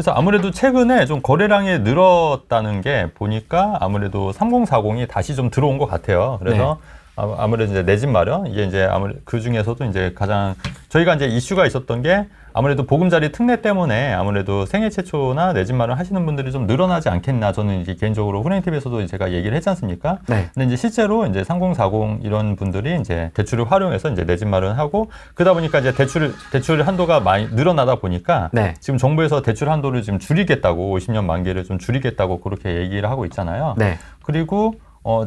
그래서 아무래도 최근에 좀 거래량이 늘었다는 게 보니까 아무래도 3040이 다시 좀 들어온 것 같아요. 그래서 아무래도 이제 내 집 마련, 이게 이제 아무래도 그 중에서도 이제 가장 저희가 이제 이슈가 있었던 게 아무래도 보금자리 특례 때문에 아무래도 생애 최초나 내 집 마련 하시는 분들이 좀 늘어나지 않겠나. 저는 이제 개인적으로 후레인TV에서도 제가 얘기를 했지 않습니까? 네. 근데 이제 실제로 이제 3040 이런 분들이 이제 대출을 활용해서 이제 내 집 마련하고 그러다 보니까 이제 대출 한도가 많이 늘어나다 보니까 네. 지금 정부에서 대출 한도를 지금 줄이겠다고 50년 만기를 좀 줄이겠다고 그렇게 얘기를 하고 있잖아요. 네. 그리고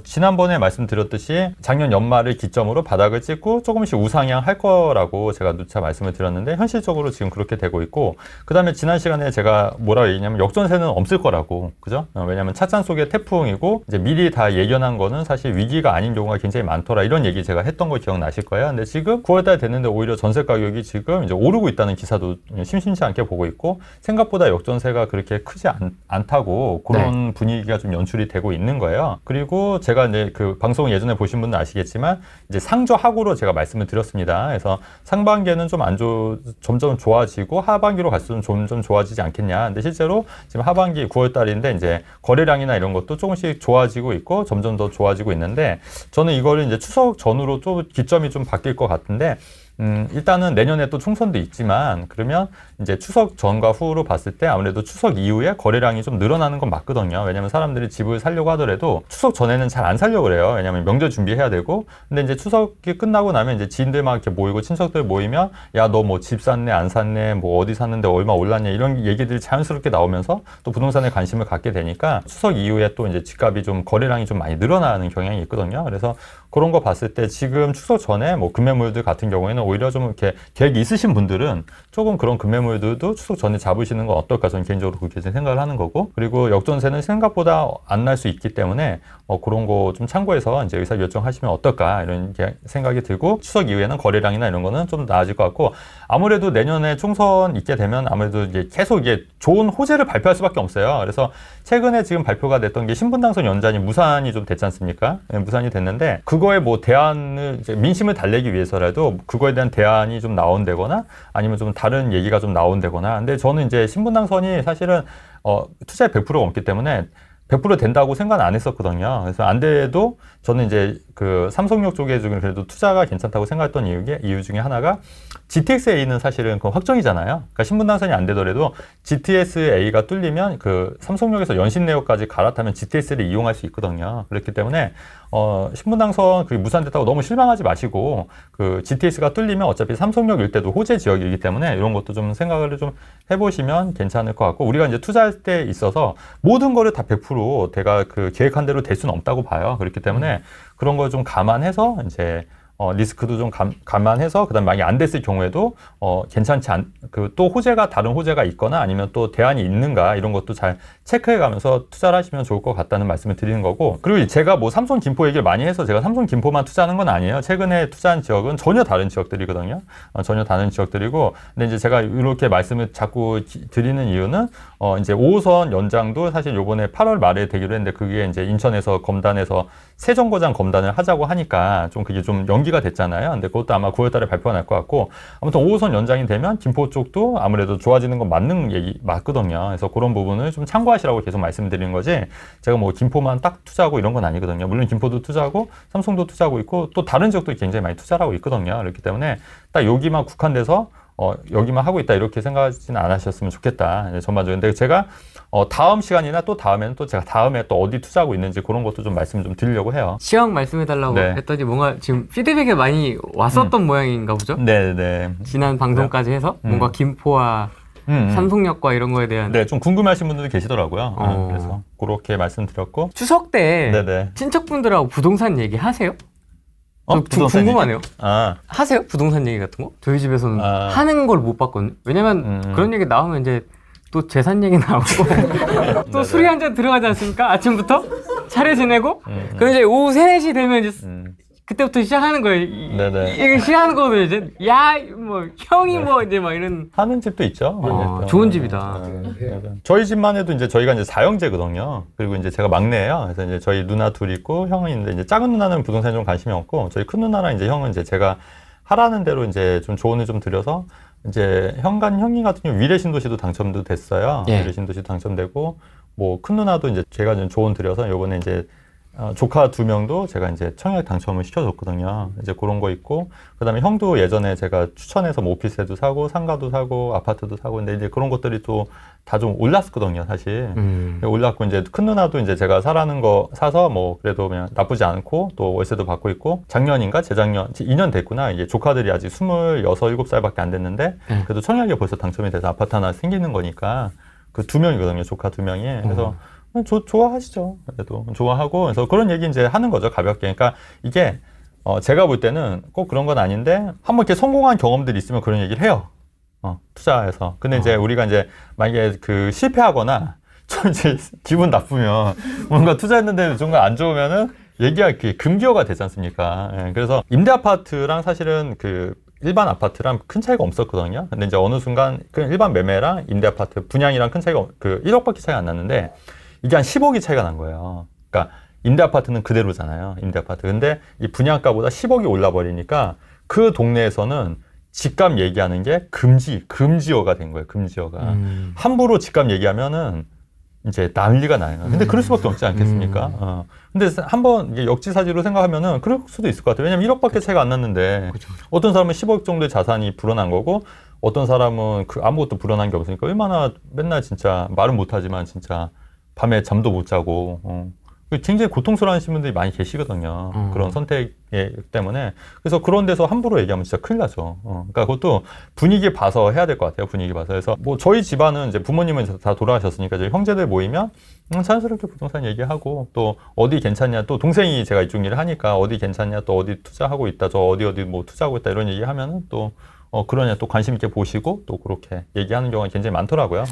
지난번에 말씀드렸듯이 작년 연말을 기점으로 바닥을 찍고 조금씩 우상향할 거라고 제가 누차 말씀을 드렸는데 현실적으로 지금 그렇게 되고 있고 그 다음에 지난 시간에 제가 뭐라고 얘기했냐면 역전세는 없을 거라고 그죠? 왜냐하면 찻잔 속의 태풍이고 이제 미리 다 예견한 거는 사실 위기가 아닌 경우가 굉장히 많더라 이런 얘기 제가 했던 거 기억나실 거예요. 근데 지금 9월달 됐는데 오히려 전세 가격이 지금 이제 오르고 있다는 기사도 심심치 않게 보고 있고 생각보다 역전세가 그렇게 크지 않다고 그런 분위기가 좀 연출이 되고 있는 거예요. 그리고 제가 이제 그 방송 예전에 보신 분은 아시겠지만 이제 상저하고로 제가 말씀을 드렸습니다. 그래서 상반기에는 좀 점점 좋아지고 하반기로 갈수록 점점 좋아지지 않겠냐. 근데 실제로 지금 하반기 9월 달인데 이제 거래량이나 이런 것도 조금씩 좋아지고 있고 점점 더 좋아지고 있는데 저는 이거를 이제 추석 전후로 좀 기점이 좀 바뀔 것 같은데 일단은 내년에 또 총선도 있지만 그러면 이제 추석 전과 후로 봤을 때 아무래도 추석 이후에 거래량이 좀 늘어나는 건 맞거든요. 왜냐면 사람들이 집을 살려고 하더라도 추석 전에는 잘 안 살려고 그래요. 왜냐면 명절 준비해야 되고 근데 이제 추석이 끝나고 나면 이제 지인들만 이렇게 모이고 친척들 모이면 야, 너 뭐 집 샀네 안 샀네 뭐 어디 샀는데 얼마 올랐냐 이런 얘기들이 자연스럽게 나오면서 또 부동산에 관심을 갖게 되니까 추석 이후에 또 이제 집값이 좀 거래량이 좀 많이 늘어나는 경향이 있거든요. 그래서 그런 거 봤을 때 지금 추석 전에 뭐 금매물들 같은 경우에는 오히려 좀 이렇게 계획이 있으신 분들은 조금 그런 금매물들도 추석 전에 잡으시는 건 어떨까 저는 개인적으로 그렇게 생각을 하는 거고 그리고 역전세는 생각보다 안 날 수 있기 때문에 그런 거 좀 참고해서 이제 의사결정하시면 어떨까 이런 생각이 들고 추석 이후에는 거래량이나 이런 거는 좀 나아질 것 같고 아무래도 내년에 총선 있게 되면 아무래도 이제 계속 이게 좋은 호재를 발표할 수밖에 없어요. 그래서 최근에 지금 발표가 됐던 게 신분당선 연장이 무산이 좀 됐지 않습니까? 네, 무산이 됐는데 그거에 뭐 대안을 이제 민심을 달래기 위해서라도 그거에 대한 대안이 좀 나온다거나 아니면 좀 다른 얘기가 좀 나온다거나 근데 저는 이제 신분당선이 사실은 투자의 100%가 없기 때문에 100% 된다고 생각 안 했었거든요. 그래서 안 돼도 저는 이제 그 삼성역 쪽에 좀 그래도 투자가 괜찮다고 생각했던 이유 중에 하나가 GTX-A는 사실은 그 확정이잖아요. 그러니까 신분당선이 안 되더라도 GTX-A가 뚫리면 그 삼성역에서 연신내역까지 갈아타면 GTX를 이용할 수 있거든요. 그렇기 때문에 신분당선 그게 무산됐다고 너무 실망하지 마시고 그 GTX가 뚫리면 어차피 삼성역 일대도 호재 지역이기 때문에 이런 것도 좀 생각을 좀 해보시면 괜찮을 것 같고 우리가 이제 투자할 때 있어서 모든 거를 다 100% 내가 그 계획한 대로 될 수는 없다고 봐요. 그렇기 때문에 그런 걸 좀 감안해서 이제 리스크도 좀 감안해서 그다음 만약에 안 됐을 경우에도 괜찮지 또 호재가 다른 호재가 있거나 아니면 또 대안이 있는가 이런 것도 잘 체크해가면서 투자를 하시면 좋을 것 같다는 말씀을 드리는 거고 그리고 제가 뭐 삼성 김포 얘기를 많이 해서 제가 삼성 김포만 투자하는 건 아니에요. 최근에 투자한 지역은 전혀 다른 지역들이거든요. 전혀 다른 지역들이고 근데 이제 제가 이렇게 말씀을 자꾸 드리는 이유는 이제 5호선 연장도 사실 요번에 8월 말에 되기로 했는데 그게 이제 인천에서 검단에서 세정거장 검단을 하자고 하니까 좀 그게 좀 연기가 됐잖아요. 근데 그것도 아마 9월 달에 발표가 날 것 같고 아무튼 5호선 연장이 되면 김포 쪽도 아무래도 좋아지는 건 맞거든요. 그래서 그런 부분을 좀 참고하시라고 계속 말씀드리는 거지 제가 뭐 김포만 딱 투자하고 이런 건 아니거든요. 물론 김포도 투자하고 삼성도 투자하고 있고 또 다른 지역도 굉장히 많이 투자를 하고 있거든요. 그렇기 때문에 딱 여기만 국한돼서 여기만 하고 있다 이렇게 생각하지는 않으셨으면 좋겠다. 전반적으로. 근데 제가 다음 시간이나 또 다음에는 또 제가 다음에 또 어디 투자하고 있는지 그런 것도 좀 말씀 좀 드리려고 해요. 시황 말씀해달라고 했더니 뭔가 지금 피드백이 많이 왔었던 모양인가 보죠? 네네. 지난 방송까지 해서 뭔가 김포와 삼성역과 이런 거에 대한 좀 궁금해하신 분들도 계시더라고요. 그래서 그렇게 말씀드렸고 추석 때 친척분들하고 부동산 얘기 하세요? 궁금하네요. 하세요? 부동산 얘기 같은 거? 저희 집에서는 하는 걸 못 봤거든요. 왜냐면 그런 얘기 나오면 이제 또 재산 얘기 나오고 또 술이 한 잔 들어가지 않습니까? 아침부터 차례 지내고 그럼 이제 오후 3시 되면 이제 그때부터 시작하는 거예요. 이게 시작하는 거거든요. 이제 뭐 형이 뭐 이제 막 이런 하는 집도 있죠. 좋은 집이다. 저희 집만 해도 이제 저희가 이제 4형제거든요. 그리고 이제 제가 막내예요. 그래서 이제 저희 누나 둘 있고 형이 있는데 이제 작은 누나는 부동산에 좀 관심이 없고 저희 큰 누나랑 이제 형은 이제 제가 하라는 대로 이제 좀 조언을 좀 드려서 이제 현관 형님 같은 경우 위례 신도시도 당첨도 됐어요. 예. 위례 신도시도 당첨되고 뭐 큰 누나도 이제 제가 좀 조언 드려서 요번에 이제 조카 2명도 제가 이제 청약 당첨을 시켜줬거든요. 이제 그런 거 있고, 그 다음에 형도 예전에 제가 추천해서 뭐 오피스도 사고, 상가도 사고, 아파트도 사고, 근데 이제 그런 것들이 또 다 좀 올랐거든요, 사실. 올랐고, 이제 큰 누나도 이제 제가 사라는 거 사서 뭐 그래도 그냥 나쁘지 않고, 또 월세도 받고 있고, 작년인가 재작년, 2년 됐구나. 이게 조카들이 아직 26, 7살밖에 안 됐는데, 그래도 청약이 벌써 당첨이 돼서 아파트 하나 생기는 거니까, 그 2명이거든요, 조카 2명이. 그래서, 좋아하시죠. 그래도 좋아하고 그래서 그런 얘기 이제 하는 거죠, 가볍게. 그러니까 이게 제가 볼 때는 꼭 그런 건 아닌데 한번 이렇게 성공한 경험들이 있으면 그런 얘기를 해요. 투자해서. 근데 이제 우리가 이제 만약에 그 실패하거나 좀 이제 기분 나쁘면 뭔가 투자했는데 뭔가 안 좋으면은 얘기가 금기어가 되지 않습니까? 예, 그래서 임대 아파트랑 사실은 그 일반 아파트랑 큰 차이가 없었거든요. 근데 이제 어느 순간 그 일반 매매랑 임대 아파트 분양이랑 큰 차이가 그 1억밖에 차이가 안 났는데. 이게 한 10억이 차이가 난 거예요. 그러니까 임대 아파트는 그대로잖아요. 임대 아파트. 근데 이 분양가보다 10억이 올라버리니까 그 동네에서는 집값 얘기하는 게 금지어가 된 거예요. 금지어가. 함부로 집값 얘기하면은 이제 난리가 나요. 근데 그럴 수밖에 없지 않겠습니까? 근데 한번 이게 역지사지로 생각하면은 그럴 수도 있을 것 같아요. 왜냐면 1억밖에 차이가 안 났는데 어떤 사람은 10억 정도의 자산이 불어난 거고 어떤 사람은 그 아무것도 불어난 게 없으니까 얼마나 맨날 진짜 말은 못하지만 진짜 밤에 잠도 못 자고 굉장히 고통스러워하시는 분들이 많이 계시거든요. 그런 선택 때문에. 그래서 그런 데서 함부로 얘기하면 진짜 큰일 나죠. 그러니까 그것도 분위기 봐서 해야 될 것 같아요. 분위기 봐서. 그래서 뭐 저희 집안은 이제 부모님은 다 돌아가셨으니까 저희 형제들 모이면 자연스럽게 부동산 얘기하고 또 어디 괜찮냐, 또 동생이 제가 이쪽 일을 하니까 어디 괜찮냐, 또 어디 투자하고 있다, 저 어디 뭐 투자하고 있다 이런 얘기하면은 또 그러냐 또 관심 있게 보시고 또 그렇게 얘기하는 경우가 굉장히 많더라고요.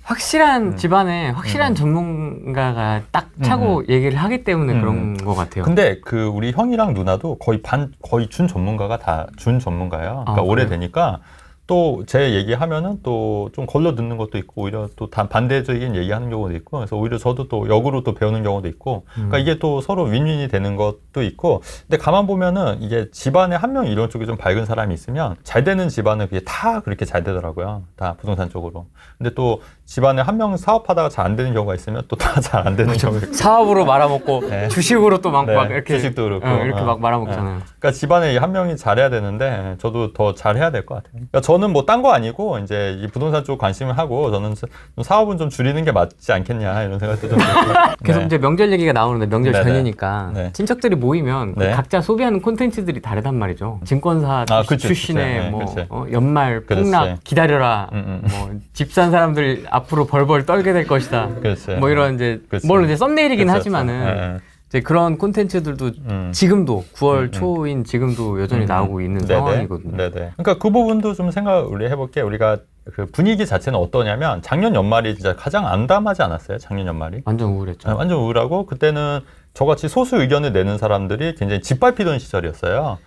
확실한 집안에 확실한 전문가가 딱 차고 얘기를 하기 때문에 그런 것 같아요. 근데 그 우리 형이랑 누나도 거의 준 전문가가 다 준 전문가예요. 그러니까 오래되니까 또 제 얘기하면은 또 좀 걸러 듣는 것도 있고 오히려 또 반대적인 얘기하는 경우도 있고 그래서 오히려 저도 또 역으로 또 배우는 경우도 있고 그러니까 이게 또 서로 윈윈이 되는 것도 있고 근데 가만 보면은 이게 집안에 한 명 이런 쪽이 좀 밝은 사람이 있으면 잘 되는 집안은 그게 다 그렇게 잘 되더라고요. 다 부동산 쪽으로. 근데 또 집안에 한 명 사업하다가 잘 안 되는 경우가 있으면 또 다 잘 안 되는 경우가 있고 사업으로 말아먹고 네. 주식으로 또 막 이렇게 주식도 그렇고 이렇게 막 말아먹잖아요. 그러니까 집안에 한 명이 잘해야 되는데 저도 더 잘해야 될 것 같아요. 그러니까 저는 뭐 딴 거 아니고 이제 이 부동산 쪽 관심을 하고 저는 사업은 좀 줄이는 게 맞지 않겠냐 이런 생각도 좀 들고 계속 이제 명절 얘기가 나오는데 명절 네네. 전이니까 네. 친척들이 모이면 네. 각자 소비하는 콘텐츠들이 다르단 말이죠. 증권사 출신의 뭐 연말 폭락 기다려라. 뭐 집 산 사람들 앞으로 벌벌 떨게 될 것이다. 뭐 이런 이제 물론 이제 썸네일이긴 하지만은 이제 그런 콘텐츠들도 지금도 9월 초인 지금도 여전히 나오고 있는 상황이거든요. 네네. 그러니까 그 부분도 좀 생각을 해볼게. 우리가 그 분위기 자체는 어떠냐면 작년 연말이 진짜 가장 암담하지 않았어요? 작년 연말이? 완전 우울했죠. 네, 완전 우울하고 그때는 저같이 소수 의견을 내는 사람들이 굉장히 짓밟히던 시절이었어요.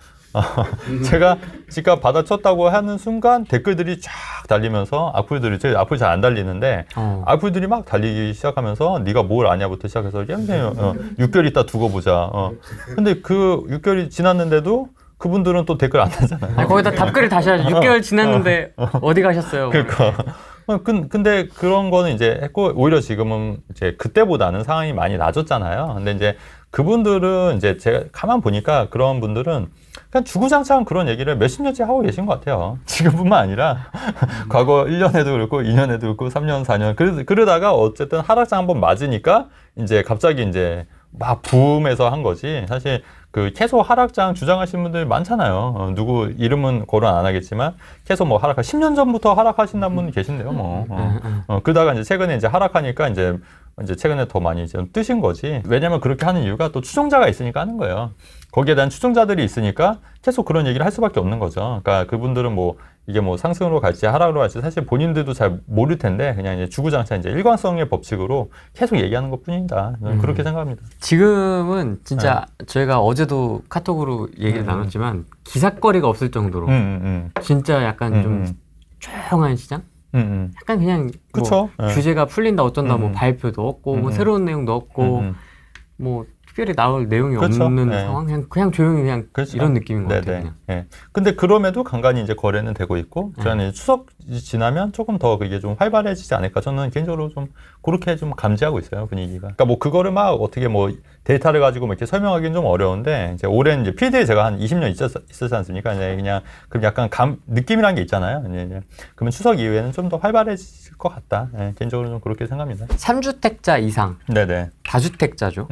제가 집값 받아쳤다고 하는 순간 댓글들이 쫙 달리면서 악플들이 악플 잘 안 달리는데 악플들이 막 달리기 시작하면서 네가 뭘 아냐부터 시작해서 6개월 있다 두고 보자. 근데 그 6개월이 지났는데도 그분들은 또 댓글 안 달잖아요. 아니, 거기다 답글을 다시 하죠. 6개월 지났는데 어디 가셨어요? 그러니까. 근데 그런 거는 이제 했고 오히려 지금은 이제 그때보다는 상황이 많이 나아졌잖아요. 근데 이제 그분들은 이제 제가 가만 보니까 그런 분들은 그냥 주구장창 그런 얘기를 몇십 년째 하고 계신 것 같아요. 지금뿐만 아니라 과거 1년에도 그렇고 2년에도 그렇고 3년, 4년 그러다가 어쨌든 하락장 한번 맞으니까 이제 갑자기 이제 막 붐해서 한 거지. 사실 그 계속 하락장 주장하시는 분들 많잖아요. 누구 이름은 거론 안 하겠지만 계속 뭐 10년 전부터 하락하신다는 분 계신데요, 뭐. 그러다가 이제 최근에 이제 하락하니까 이제 최근에 더 많이 좀 뜨신 거지. 왜냐면 그렇게 하는 이유가 또 추종자가 있으니까 하는 거예요. 거기에 대한 추종자들이 있으니까 계속 그런 얘기를 할 수밖에 없는 거죠. 그러니까 그분들은 뭐 이게 뭐 상승으로 갈지 하락으로 갈지 사실 본인들도 잘 모를 텐데 그냥 이제 주구장창 이제 일관성의 법칙으로 계속 얘기하는 것 뿐이다. 저는 그렇게 생각합니다. 지금은 진짜 저희가 어제도 카톡으로 얘기를 나눴지만 기사거리가 없을 정도로 진짜 약간 좀 조용한 시장? 약간 그냥 뭐 규제가 풀린다 어쩐다 뭐 발표도 없고 뭐 새로운 내용도 없고 뭐 특별히 나올 내용이 그렇죠. 없는 네. 상황, 그냥 조용히 그냥 그렇죠. 이런 느낌인 것 네네. 같아요. 그냥. 네. 근데 그럼에도 간간히 이제 거래는 되고 있고, 저는 추석 지나면 조금 더 그게 좀 활발해지지 않을까. 저는 개인적으로 좀 그렇게 좀 감지하고 있어요, 분위기가. 그러니까 뭐 그거를 막 어떻게 뭐 데이터를 가지고 뭐 이렇게 설명하기는 좀 어려운데, 이제 오랜 이제 필드에 제가 한 20년 있었지 않습니까? 이제 그냥 그럼 약간 느낌이라는 게 있잖아요. 이제 그러면 추석 이후에는 좀 더 활발해질 것 같다. 네, 개인적으로 좀 그렇게 생각합니다. 3주택자 이상, 네네. 다주택자죠.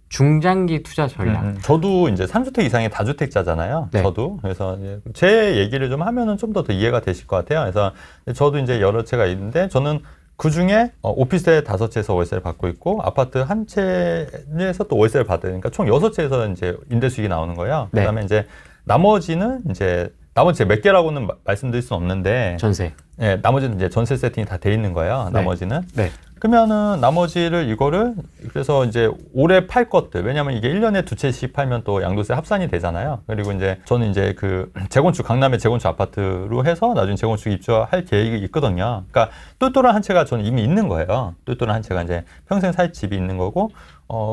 중장기 투자 전략. 저도 이제 3주택 이상의 다주택자잖아요. 네. 저도. 그래서 이제 제 얘기를 좀 하면은 좀 더 이해가 되실 것 같아요. 그래서 저도 이제 여러 채가 있는데 저는 그 중에 오피스텔 5채에서 월세를 받고 있고 아파트 한 채에서 또 월세를 받으니까 총 6채에서 이제 임대 수익이 나오는 거예요. 네. 그다음에 이제 나머지는 이제 나머지 몇 개라고는 말씀드릴 수는 없는데 전세. 네, 나머지는 이제 전세 세팅이 다 돼 있는 거예요. 네. 나머지는. 네. 그러면은 나머지를 이거를 그래서 이제 올해 팔 것들 왜냐면 이게 1년에 2채씩 팔면 또 양도세 합산이 되잖아요. 그리고 이제 저는 이제 그 재건축 강남의 재건축 아파트로 해서 나중에 재건축 입주할 계획이 있거든요. 그러니까 똘똘한 한 채가 저는 이미 있는 거예요. 똘똘한 한 채가 이제 평생 살 집이 있는 거고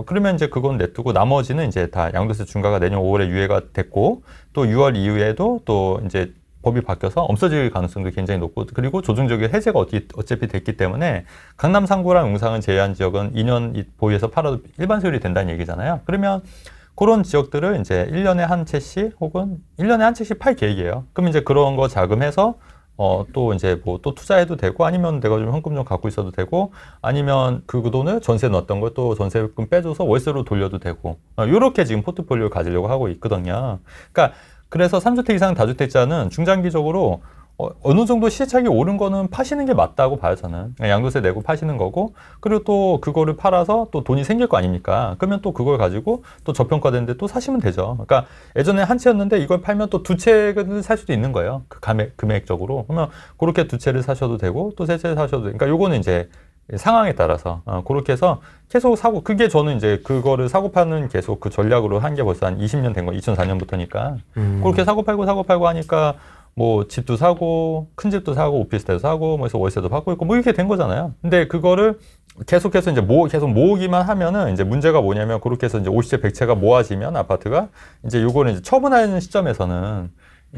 그러면 이제 그건 냅두고 나머지는 이제 다 양도세 중과가 내년 5월에 유예가 됐고 또 6월 이후에도 또 이제 법이 바뀌어서 없어질 가능성도 굉장히 높고 그리고 조정적인 해제가 어차피 됐기 때문에 강남 상구랑 용상은 제외한 지역은 2년 보유해서 팔아도 일반 세율이 된다는 얘기잖아요. 그러면 그런 지역들을 이제 1년에 한 채씩 혹은 1년에 한 채씩 팔 계획이에요. 그럼 이제 그런 거 자금해서 또 이제 뭐 또 투자해도 되고 아니면 내가 좀 현금 좀 갖고 있어도 되고 아니면 그 돈을 전세에 넣었던 걸 또 전세금 빼줘서 월세로 돌려도 되고 이렇게 지금 포트폴리오를 가지려고 하고 있거든요. 그러니까 그래서 3주택 이상 다주택자는 중장기적으로 어느 정도 시세차익이 오른 거는 파시는 게 맞다고 봐요, 저는. 양도세 내고 파시는 거고, 그리고 또 그거를 팔아서 또 돈이 생길 거 아닙니까? 그러면 또 그걸 가지고 또 저평가되는데 또 사시면 되죠. 그러니까 예전에 한 채였는데 이걸 팔면 또 두 채를 살 수도 있는 거예요. 그 금액적으로. 그러면 그렇게 두 채를 사셔도 되고, 또 세 채를 사셔도 되고. 그러니까 요거는 이제 상황에 따라서 그렇게 해서 계속 사고 그게 저는 이제 그거를 사고 파는 계속 그 전략으로 한 게 벌써 한 20년 된 거 2004년부터니까 그렇게 사고 팔고 하니까 뭐 집도 사고 큰 집도 사고 오피스텔도 사고 뭐 해서 월세도 받고 있고 뭐 이렇게 된 거잖아요. 근데 그거를 계속해서 이제 계속 모으기만 하면은 이제 문제가 뭐냐면 그렇게 해서 이제 50채 100채가 모아지면 아파트가 이제 요거는 이제 처분하는 시점에서는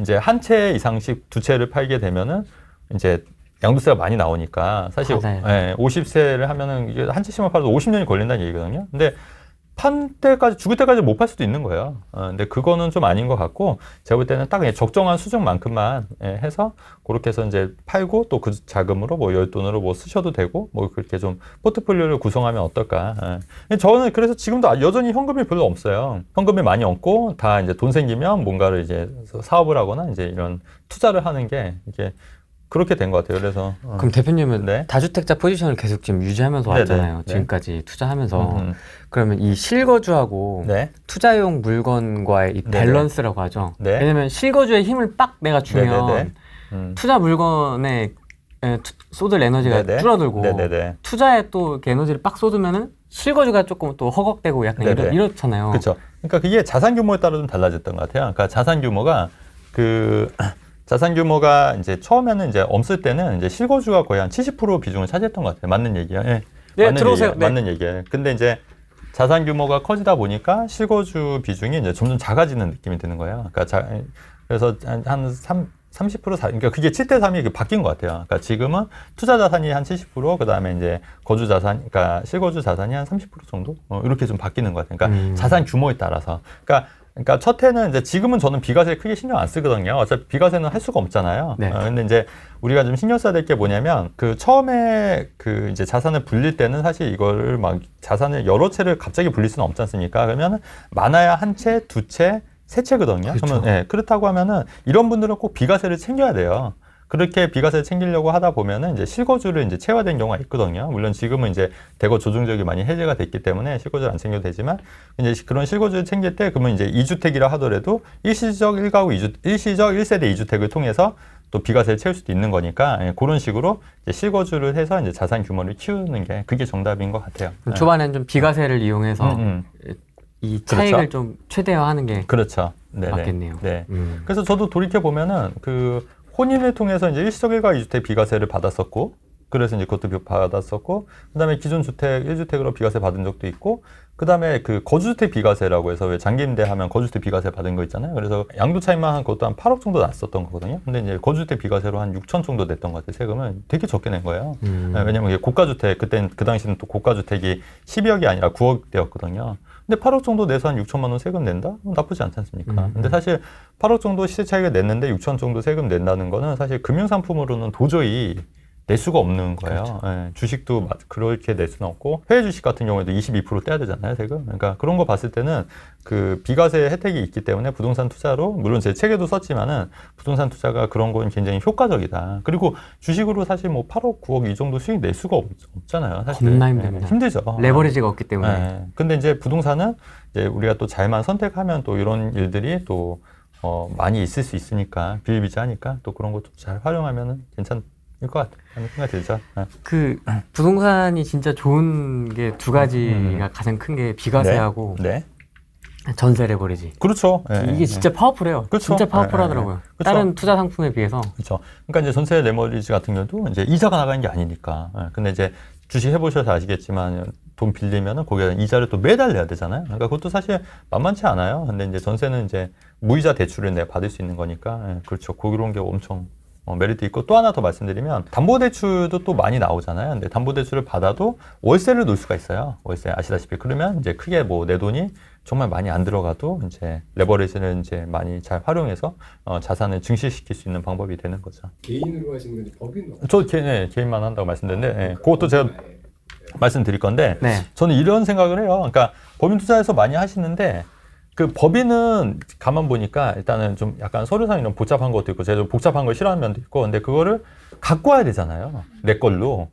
이제 한 채 이상씩 두 채를 팔게 되면은 이제 양도세가 많이 나오니까 사실 50세를 하면은 이게 한 채씩만 팔아도 50년이 걸린다는 얘기거든요. 근데 죽을 때까지 못 팔 수도 있는 거예요. 근데 그거는 좀 아닌 것 같고 제가 볼 때는 딱 그냥 적정한 수준만큼만 해서 그렇게 해서 이제 팔고 또 그 자금으로 뭐 여윳돈으로 뭐 쓰셔도 되고 뭐 그렇게 좀 포트폴리오를 구성하면 어떨까. 저는 그래서 지금도 여전히 현금이 별로 없어요. 현금이 많이 없고 다 이제 돈 생기면 뭔가를 이제 사업을 하거나 이제 이런 투자를 하는 게 이게 그렇게 된 것 같아요. 그래서 그럼 대표님은 네. 다주택자 포지션을 계속 지금 유지하면서 네네. 왔잖아요. 네. 지금까지 투자하면서 그러면 이 실거주하고 네. 투자용 물건과의 이 밸런스라고 하죠. 네. 왜냐면 실거주에 힘을 빡 내가 주면 투자 물건에 쏟을 에너지가 네네. 줄어들고 네네네. 투자에 또 에너지를 빡 쏟으면은 실거주가 조금 또 허걱대고 약간 이렇잖아요. 그렇죠. 그러니까 그게 자산 규모에 따라 좀 달라졌던 것 같아요. 그러니까 자산 규모가 이제 처음에는 이제 없을 때는 이제 실거주가 거의 한 70% 비중을 차지했던 것 같아요. 맞는 얘기예요. 네, 맞는 들어오세요. 얘기예요. 맞는 얘기예요. 근데 이제 자산 규모가 커지다 보니까 실거주 비중이 이제 점점 작아지는 느낌이 드는 거예요. 그러니까 그래서 한 30%, 그러니까 그게 7대3이 바뀐 것 같아요. 그러니까 지금은 투자 자산이 한 70%, 그 다음에 이제 거주 자산, 그러니까 실거주 자산이 한 30% 정도? 이렇게 좀 바뀌는 것 같아요. 그러니까 자산 규모에 따라서. 그러니까 첫 해는 이제 지금은 저는 비과세 크게 신경 안 쓰거든요. 어차피 비과세는 할 수가 없잖아요. 네. 근데 이제 우리가 좀 신경 써야 될 게 뭐냐면 그 처음에 그 이제 자산을 불릴 때는 사실 이거를 막 자산을 여러 채를 갑자기 불릴 수는 없지 않습니까? 그러면 많아야 한 채, 두 채, 세 채거든요. 그렇죠. 그러면 그렇다고 하면은 이런 분들은 꼭 비과세를 챙겨야 돼요. 그렇게 비과세를 챙기려고 하다 보면은 이제 실거주를 이제 체화된 경우가 있거든요. 물론 지금은 이제 대거 조정적이 많이 해제가 됐기 때문에 실거주를 안 챙겨도 되지만 이제 그런 실거주를 챙길 때 그러면 이제 2주택이라 하더라도 일시적 1가구 일시적 1세대 2주택을 통해서 또 비과세를 채울 수도 있는 거니까 그런 식으로 이제 실거주를 해서 이제 자산 규모를 키우는 게 그게 정답인 것 같아요. 초반엔 좀 비과세를 이용해서 이 차익을 그렇죠. 좀 최대화하는 게 그렇죠. 네네. 맞겠네요. 네. 그래서 저도 돌이켜 보면은 그 혼인을 통해서 이제 일시적 1가구 2주택 비과세를 받았었고 그래서 이제 그것도 받았었고, 그 다음에 기존 주택 1주택으로 비과세 받은 적도 있고, 그 다음에 그 거주주택 비과세라고 해서 왜 장기 임대하면 거주주택 비과세 받은 거 있잖아요. 그래서 양도 차익만 한 것도 한 8억 정도 났었던 거거든요. 근데 이제 거주주택 비과세로 한 6천 정도 냈던 것 같아요. 세금은 되게 적게 낸 거예요. 왜냐면 이게 고가주택, 그땐 그 당시는 또 고가주택이 12억이 아니라 9억대였거든요. 근데 8억 정도 내서 한 6천만 원 세금 낸다? 나쁘지 않지 않습니까? 근데 사실 8억 정도 시세 차익을 냈는데 6천 정도 세금 낸다는 거는 사실 금융상품으로는 도저히 낼 수가 없는 거예요. 그렇죠. 예, 주식도 그렇게 낼 수는 없고, 해외 주식 같은 경우에도 22% 떼야 되잖아요, 세금. 그러니까 그런 거 봤을 때는 그 비과세 혜택이 있기 때문에 부동산 투자로, 물론 제 책에도 썼지만은 부동산 투자가 그런 건 굉장히 효과적이다. 그리고 주식으로 사실 뭐 8억, 9억 이 정도 수익 낼 수가 없잖아요, 사실. 겁나 힘듭니다. 힘들죠. 레버리지가 없기 때문에. 예. 근데 이제 부동산은 이제 우리가 또 잘만 선택하면 또 이런 일들이 또 많이 있을 수 있으니까, 비일비재하니까 또 그런 것도 잘 활용하면은 괜찮을 것 같아요. 생각이 들죠. 그 부동산이 진짜 좋은 게 두 가지가 가장 큰 게 비과세하고 네. 전세 레버리지. 그렇죠. 이게 진짜 파워풀해요. 그렇죠. 진짜 파워풀하더라고요. 다른 투자 상품에 비해서. 그렇죠. 그러니까 이제 전세 레버리지 같은 경우도 이제 이자가 나가는 게 아니니까. 근데 이제 주식 해보셔서 아시겠지만 돈 빌리면은 거기에 이자를 또 매달 내야 되잖아요. 그러니까 그것도 사실 만만치 않아요. 근데 이제 전세는 이제 무이자 대출을 내가 받을 수 있는 거니까. 그렇죠. 그런 게 엄청 메리트 있고, 또 하나 더 말씀드리면 담보대출도 또 많이 나오잖아요. 근데 담보대출을 받아도 월세를 놓을 수가 있어요. 월세 아시다시피. 그러면 이제 크게 뭐 내 돈이 정말 많이 안 들어가도 이제 레버리지를 이제 많이 잘 활용해서 자산을 증식시킬 수 있는 방법이 되는 거죠. 개인으로 하시는 건지 법인으로? 저 개인만 한다고 말씀드렸는데, 그것도 제가 말씀드릴 건데, 네. 저는 이런 생각을 해요. 그러니까 법인 투자에서 많이 하시는데, 그 법인은 가만 보니까 일단은 좀 약간 서류상 이런 복잡한 것도 있고, 제가 복잡한 걸 싫어하는 면도 있고, 근데 그거를 갖고 와야 되잖아요. 내 걸로.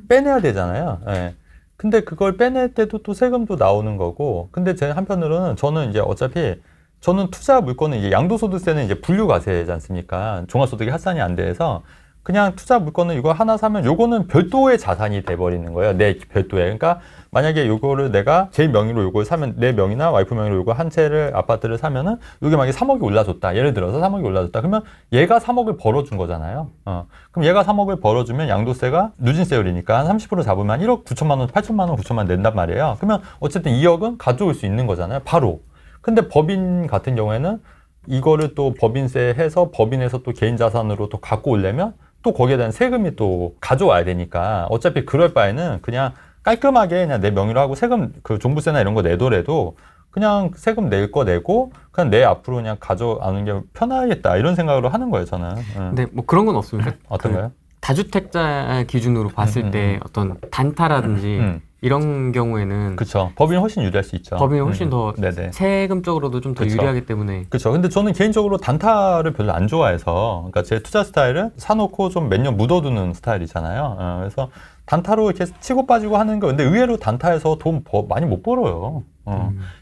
빼내야 되잖아요. 예. 근데 그걸 빼낼 때도 또 세금도 나오는 거고, 근데 제 한편으로는 저는 이제 어차피 저는 투자 물건은 이제 양도소득세는 이제 분류과세지 않습니까? 종합소득이 합산이 안 돼서 그냥 투자 물건은 이거 하나 사면 요거는 별도의 자산이 돼버리는 거예요. 내 별도의. 그러니까 만약에 요거를 내가 제 명의로 요걸 사면, 내 명의나 와이프 명의로 요거 한 채를, 아파트를 사면은 요게 만약에 3억이 올라줬다. 예를 들어서 3억이 올라줬다. 그러면 얘가 3억을 벌어준 거잖아요. 그럼 얘가 3억을 벌어주면 양도세가 누진세율이니까 한 30% 잡으면 1억 9천만 원, 8천만 원, 9천만 원 낸단 말이에요. 그러면 어쨌든 2억은 가져올 수 있는 거잖아요. 바로. 근데 법인 같은 경우에는 이거를 또 법인세 해서 법인에서 또 개인 자산으로 또 갖고 오려면 또 거기에 대한 세금이 또 가져와야 되니까, 어차피 그럴 바에는 그냥 깔끔하게 그냥 내 명의로 하고 세금 그 종부세나 이런 거 내더라도 그냥 세금 낼 거 내고 그냥 내 앞으로 그냥 가져가는 게 편하겠다, 이런 생각으로 하는 거예요, 저는. 근데 뭐 그런 건 없습니까? 어떤가요? 다주택자 기준으로 봤을 때 어떤 단타라든지 이런 경우에는 그렇죠. 법인이 훨씬 유리할 수 있죠. 법인이 훨씬 더 네네. 세금적으로도 좀 더 유리하기 때문에. 그렇죠. 근데 저는 개인적으로 단타를 별로 안 좋아해서, 그러니까 제 투자 스타일은 사놓고 좀 몇 년 묻어두는 스타일이잖아요. 그래서 단타로 이렇게 치고 빠지고 하는 거, 근데 의외로 단타에서 돈 많이 못 벌어요.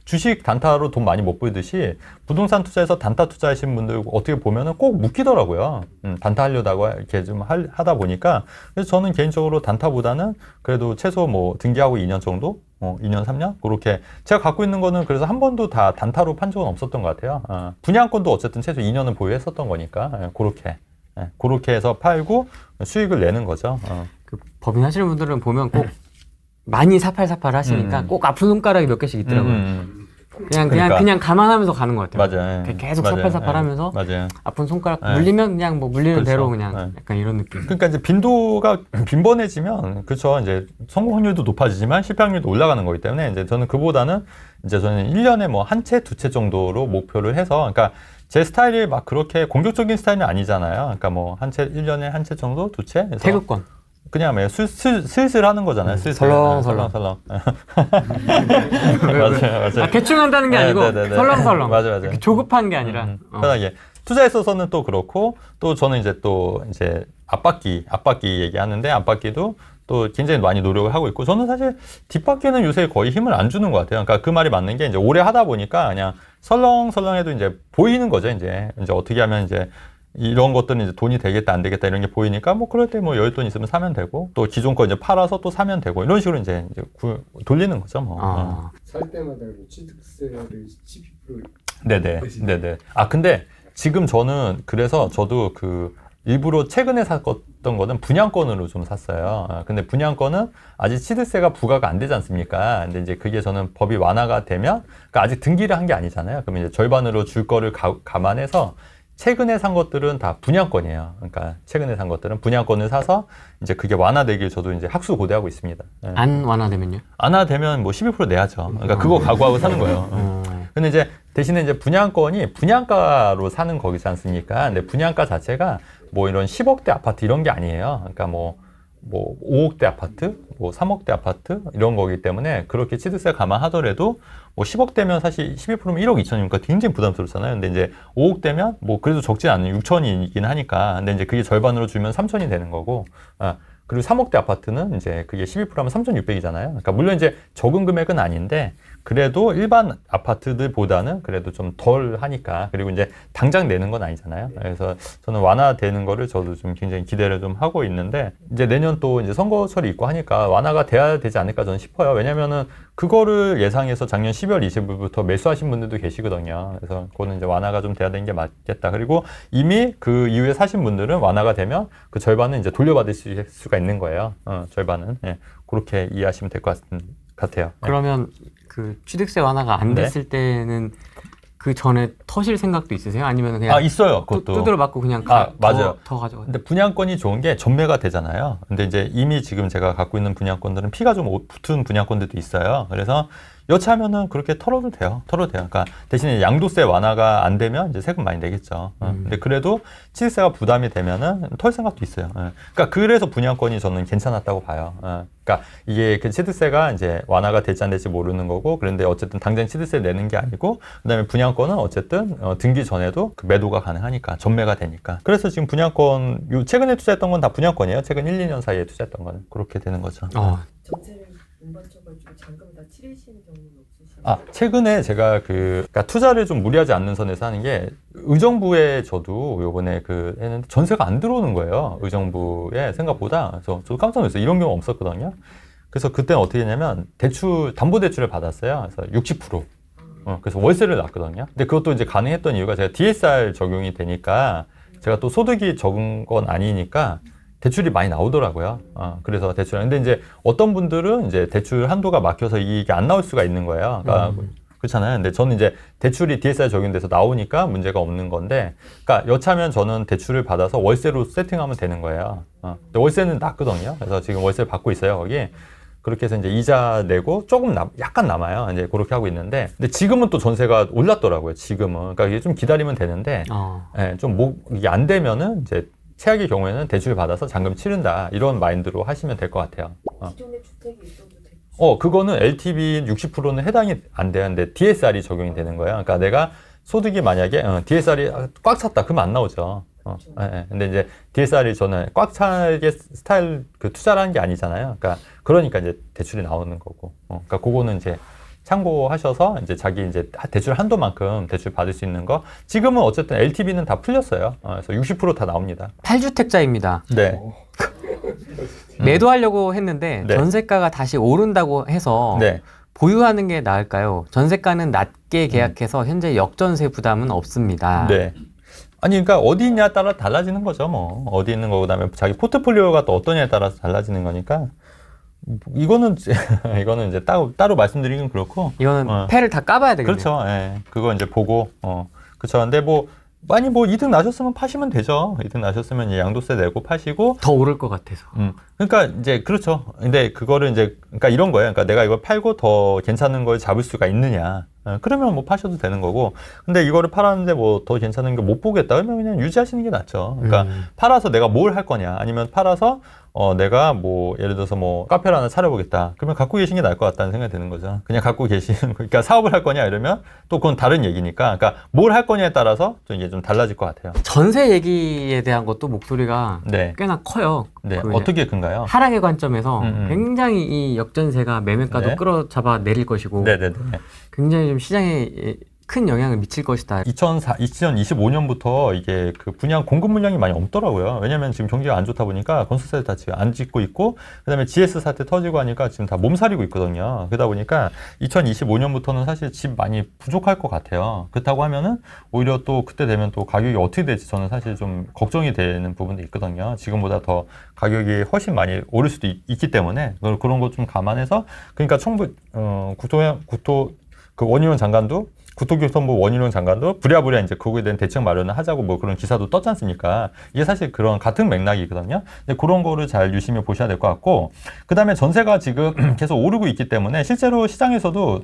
주식 단타로 돈 많이 못 벌듯이 부동산 투자에서 단타 투자하시는 분들 어떻게 보면은 꼭 묶이더라고요. 단타 하려다가 이렇게 좀 하다 보니까. 그래서 저는 개인적으로 단타보다는 그래도 최소 뭐 등기하고 2년 정도? 2년, 3년? 그렇게. 제가 갖고 있는 거는 그래서 한 번도 다 단타로 판 적은 없었던 것 같아요. 분양권도 어쨌든 최소 2년은 보유했었던 거니까. 그렇게 해서 팔고 수익을 내는 거죠. 그 법인 하시는 분들은 보면 꼭 많이 사팔사팔 하시니까 꼭 아픈 손가락이 몇 개씩 있더라고요. 그냥 감안하면서 가는 것 같아요. 맞아요. 계속 사팔사팔 하면서 아픈 손가락 물리면 그냥 뭐 물리는 그렇죠. 대로 그냥 약간 이런 느낌. 그러니까 이제 빈도가 빈번해지면, 그렇죠. 이제 성공 확률도 높아지지만 실패 확률도 올라가는 거기 때문에, 이제 저는 그보다는 이제 저는 1년에 뭐 한 채, 두 채 정도로 목표를 해서, 그러니까 제 스타일이 막 그렇게 공격적인 스타일은 아니잖아요. 그러니까 뭐 한 채, 1년에 한 채 정도, 두 채? 태극권. 그냥 뭐 슬슬 하는 거잖아요. 슬슬. 설렁설렁. 맞아요. 대충 한다는 게 아니고 설렁설렁. 맞아요. 조급한 게 아니라. 편하게. 투자에 있어서는 또 그렇고, 또 저는 이제 앞바퀴 얘기하는데, 앞바퀴도 또 굉장히 많이 노력을 하고 있고, 저는 사실 뒷바퀴는 요새 거의 힘을 안 주는 것 같아요. 그러니까 그 말이 맞는 게, 이제 오래 하다 보니까 그냥 설렁설렁해도 이제 보이는 거죠. 이제 어떻게 하면 이제 이런 것들은 이제 돈이 되겠다 안 되겠다 이런 게 보이니까, 뭐 그럴 때 뭐 여윳돈 있으면 사면 되고, 또 기존 거 이제 팔아서 또 사면 되고, 이런 식으로 이제 돌리는 거죠, 뭐. 살 때마다 취득세를 12%. 네네. 근데 지금 저는 그래서 저도 일부러 최근에 샀던 거는 분양권으로 좀 샀어요. 근데 분양권은 아직 취득세가 부과가 안 되지 않습니까? 근데 이제 그게 저는 법이 완화가 되면, 그러니까 아직 등기를 한 게 아니잖아요. 그러면 이제 절반으로 줄 거를 감안해서 최근에 산 것들은 다 분양권이에요. 그러니까 최근에 산 것들은 분양권을 사서 이제 그게 완화되길 저도 이제 학수고대하고 있습니다. 예. 안 완화되면요? 완화되면 뭐 12% 내야죠. 그러니까 그거 각오하고 사는 거예요. 근데 이제 대신에 이제 분양권이 분양가로 사는 거기지 않습니까? 근데 분양가 자체가 뭐 이런 10억대 아파트 이런 게 아니에요. 그러니까 뭐 5억대 아파트, 뭐 3억대 아파트 이런 거기 때문에 그렇게 취득세 감안하더라도 뭐 10억대면 사실 12%면 1억 2천이니까 굉장히 부담스럽잖아요. 근데 이제 5억대면 뭐 그래도 적지 않은 6천이긴 하니까. 근데 이제 그게 절반으로 줄면 3천이 되는 거고. 그리고 3억대 아파트는 이제 그게 12%하면 3,600이잖아요. 그러니까 물론 이제 적은 금액은 아닌데 그래도 일반 아파트들보다는 그래도 좀 덜 하니까. 그리고 이제 당장 내는 건 아니잖아요. 그래서 저는 완화되는 거를 저도 좀 굉장히 기대를 좀 하고 있는데 이제 내년 또 이제 선거철이 있고 하니까 완화가 돼야 되지 않을까 저는 싶어요. 왜냐면은 그거를 예상해서 작년 12월 20일부터 매수하신 분들도 계시거든요. 그래서 그거는 이제 완화가 좀 돼야 되는 게 맞겠다. 그리고 이미 그 이후에 사신 분들은 완화가 되면 그 절반은 이제 돌려받을 수가 있는 거예요. 절반은. 예, 그렇게 이해하시면 될 것 같아요. 그러면 그 취득세 완화가 안 됐을 때는 그 전에 터실 생각도 있으세요? 아니면 그냥 있어요. 그것도 두드려 맞고 그냥 맞아요. 더 가져가. 근데 분양권이 좋은 게 전매가 되잖아요. 근데 이제 이미 지금 제가 갖고 있는 분양권들은 피가 좀 붙은 분양권들도 있어요. 그래서 여차하면은 그렇게 털어도 돼요. 그러니까 대신에 양도세 완화가 안 되면 이제 세금 많이 내겠죠. 근데 그래도 취득세가 부담이 되면은 털 생각도 있어요. 그러니까 그래서 분양권이 저는 괜찮았다고 봐요. 그러니까 이게 그 취득세가 이제 완화가 될지 안 될지 모르는 거고, 그런데 어쨌든 당장 취득세 내는 게 아니고, 그다음에 분양권은 어쨌든 등기 전에도 그 매도가 가능하니까, 전매가 되니까. 그래서 지금 분양권 최근에 투자했던 건 다 분양권이에요. 최근 1, 2년 사이에 투자했던 거는 그렇게 되는 거죠. 전세를 못 맞춰가지고 잔금 다 치르시는 경우는 없으시나요? 최근에 제가 그러니까 투자를 좀 무리하지 않는 선에서 하는 게, 의정부에 저도 요번에 했는데 전세가 안 들어오는 거예요. 의정부에 생각보다. 그래서 저도 깜짝 놀랐어요. 이런 경우 없었거든요. 그래서 그때는 어떻게 했냐면 담보대출을 받았어요. 그래서 60%. 그래서 월세를 놨거든요. 근데 그것도 이제 가능했던 이유가 제가 DSR 적용이 되니까 제가 또 소득이 적은 건 아니니까 대출이 많이 나오더라고요. 그래서 근데 이제 어떤 분들은 이제 대출 한도가 막혀서 이게 안 나올 수가 있는 거예요. 그러니까 그렇잖아요. 근데 저는 이제 대출이 DSR 적용돼서 나오니까 문제가 없는 건데, 그러니까 여차하면 저는 대출을 받아서 월세로 세팅하면 되는 거예요. 근데 월세는 낮거든요. 그래서 지금 월세를 받고 있어요, 거기. 그렇게 해서 이제 이자 내고 조금 약간 남아요. 이제 그렇게 하고 있는데, 근데 지금은 또 전세가 올랐더라고요. 지금은. 그러니까 이게 좀 기다리면 되는데, 이게 안 되면은 이제 최악의 경우에는 대출 받아서 잔금 치른다, 이런 마인드로 하시면 될 것 같아요. 기존에 주택이 있어도 대출. 그거는 LTV 60%는 해당이 안 되는데 DSR이 적용이 되는 거예요. 그러니까 내가 소득이 만약에 DSR이 꽉 찼다, 그러면 안 나오죠. 근데 이제 DSR이 저는 꽉 차게 스타일 투자를 하는 게 아니잖아요. 그러니까 이제 대출이 나오는 거고. 그러니까 그거는 이제 참고하셔서 이제 자기 이제 대출 한도만큼 대출 받을 수 있는 거. 지금은 어쨌든 LTV는 다 풀렸어요. 그래서 60% 다 나옵니다. 8주택자입니다. 네. 매도하려고 했는데 전세가가 다시 오른다고 해서 보유하는 게 나을까요? 전세가는 낮게 계약해서 현재 역전세 부담은 없습니다. 네. 아니, 그러니까 어디 있냐에 따라 달라지는 거죠, 뭐. 어디 있는 거고, 그다음에 자기 포트폴리오가 또 어떠냐에 따라서 달라지는 거니까. 이거는 이제 따로 말씀드리긴 그렇고. 이거는 패를 다 까봐야 되겠네요. 그렇죠. 예. 그거 이제 보고, 그렇죠. 근데 이득 나셨으면 파시면 되죠. 이득 나셨으면 양도세 내고 파시고. 더 오를 것 같아서. 그러니까 이제 그렇죠. 근데 그거를 이제, 그러니까 이런 거예요. 그러니까 내가 이걸 팔고 더 괜찮은 걸 잡을 수가 있느냐. 그러면 뭐 파셔도 되는 거고. 근데 이거를 팔았는데 뭐 더 괜찮은 게 못 보겠다, 그러면 그냥 유지하시는 게 낫죠. 그러니까 팔아서 내가 뭘 할 거냐, 아니면 팔아서 내가 뭐 예를 들어서 뭐 카페를 하나 차려보겠다, 그러면 갖고 계시는 게 나을 것 같다는 생각이 드는 거죠. 그냥 갖고 계시는, 그러니까 사업을 할 거냐 이러면 또 그건 다른 얘기니까. 그러니까 뭘 할 거냐에 따라서 좀 이게 좀 달라질 것 같아요. 전세 얘기에 대한 것도 목소리가 꽤나 커요. 네. 어떻게 큰가요? 하락의 관점에서 굉장히 이 역전세가 매매가도 끌어잡아 내릴 것이고, 굉장히 좀 시장에 큰 영향을 미칠 것이다. 2025년부터 이게 그 분양 공급 물량이 많이 없더라고요. 왜냐면 지금 경기가 안 좋다 보니까 건설사들 다 지금 안 짓고 있고, 그다음에 GS 사태 터지고 하니까 지금 다 몸살이고 있거든요. 그러다 보니까 2025년부터는 사실 집 많이 부족할 것 같아요. 그렇다고 하면은 오히려 또 그때 되면 또 가격이 어떻게 될지 저는 사실 좀 걱정이 되는 부분도 있거든요. 지금보다 더 가격이 훨씬 많이 오를 수도 있기 때문에 그런 거 좀 감안해서, 그러니까 그 원희룡 장관도, 국토교통부 원희룡 장관도 부랴부랴 이제 그거에 대한 대책 마련을 하자고 뭐 그런 기사도 떴지 않습니까? 이게 사실 그런 같은 맥락이거든요. 근데 그런 거를 잘 유심히 보셔야 될 것 같고, 그 다음에 전세가 지금 계속 오르고 있기 때문에 실제로 시장에서도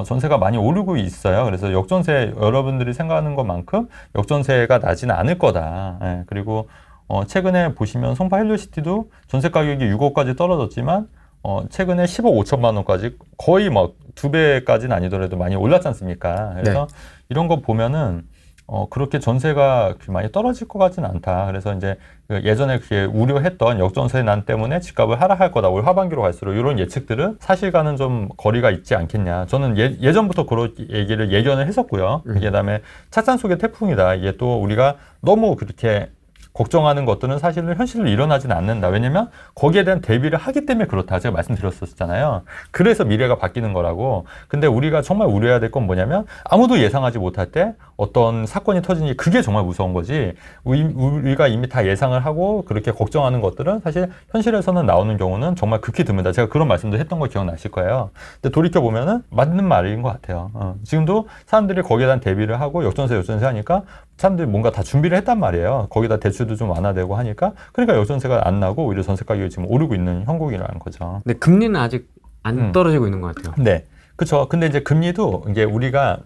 전세가 많이 오르고 있어요. 그래서 역전세, 여러분들이 생각하는 것만큼 역전세가 나지는 않을 거다. 예, 그리고 최근에 보시면 송파 헬로시티도 전세 가격이 6억까지 떨어졌지만 최근에 10억 5천만 원까지 거의 막 2배까지는 아니더라도 많이 올랐지 않습니까? 그래서 네. 이런 거 보면은 그렇게 전세가 많이 떨어질 것 같지는 않다. 그래서 이제 예전에 그게 우려했던 역전세 난 때문에 집값을 하락할 거다. 올 하반기로 갈수록 이런 예측들은 사실과는 좀 거리가 있지 않겠냐. 저는 예전부터 그런 얘기를 예견을 했었고요. 그다음에 찻잔 속의 태풍이다. 이게 또 우리가 너무 그렇게 걱정하는 것들은 사실은 현실로 일어나지는 않는다. 왜냐면 거기에 대한 대비를 하기 때문에 그렇다. 제가 말씀드렸었잖아요. 그래서 미래가 바뀌는 거라고. 근데 우리가 정말 우려해야 될 건 뭐냐면 아무도 예상하지 못할 때 어떤 사건이 터지니 그게 정말 무서운 거지. 우리가 이미 다 예상을 하고 그렇게 걱정하는 것들은 사실 현실에서는 나오는 경우는 정말 극히 드물다. 제가 그런 말씀도 했던 거 기억나실 거예요. 근데 돌이켜보면은 맞는 말인 것 같아요. 지금도 사람들이 거기에 대한 대비를 하고 역전세 하니까 사람들이 뭔가 다 준비를 했단 말이에요. 거기다 대출도 좀 완화되고 하니까. 그러니까 역전세가 안 나고 오히려 전세 가격이 지금 오르고 있는 형국이라는 거죠. 근데 금리는 아직 안 떨어지고 있는 것 같아요. 네. 그렇죠. 근데 이제 금리도 이게 우리가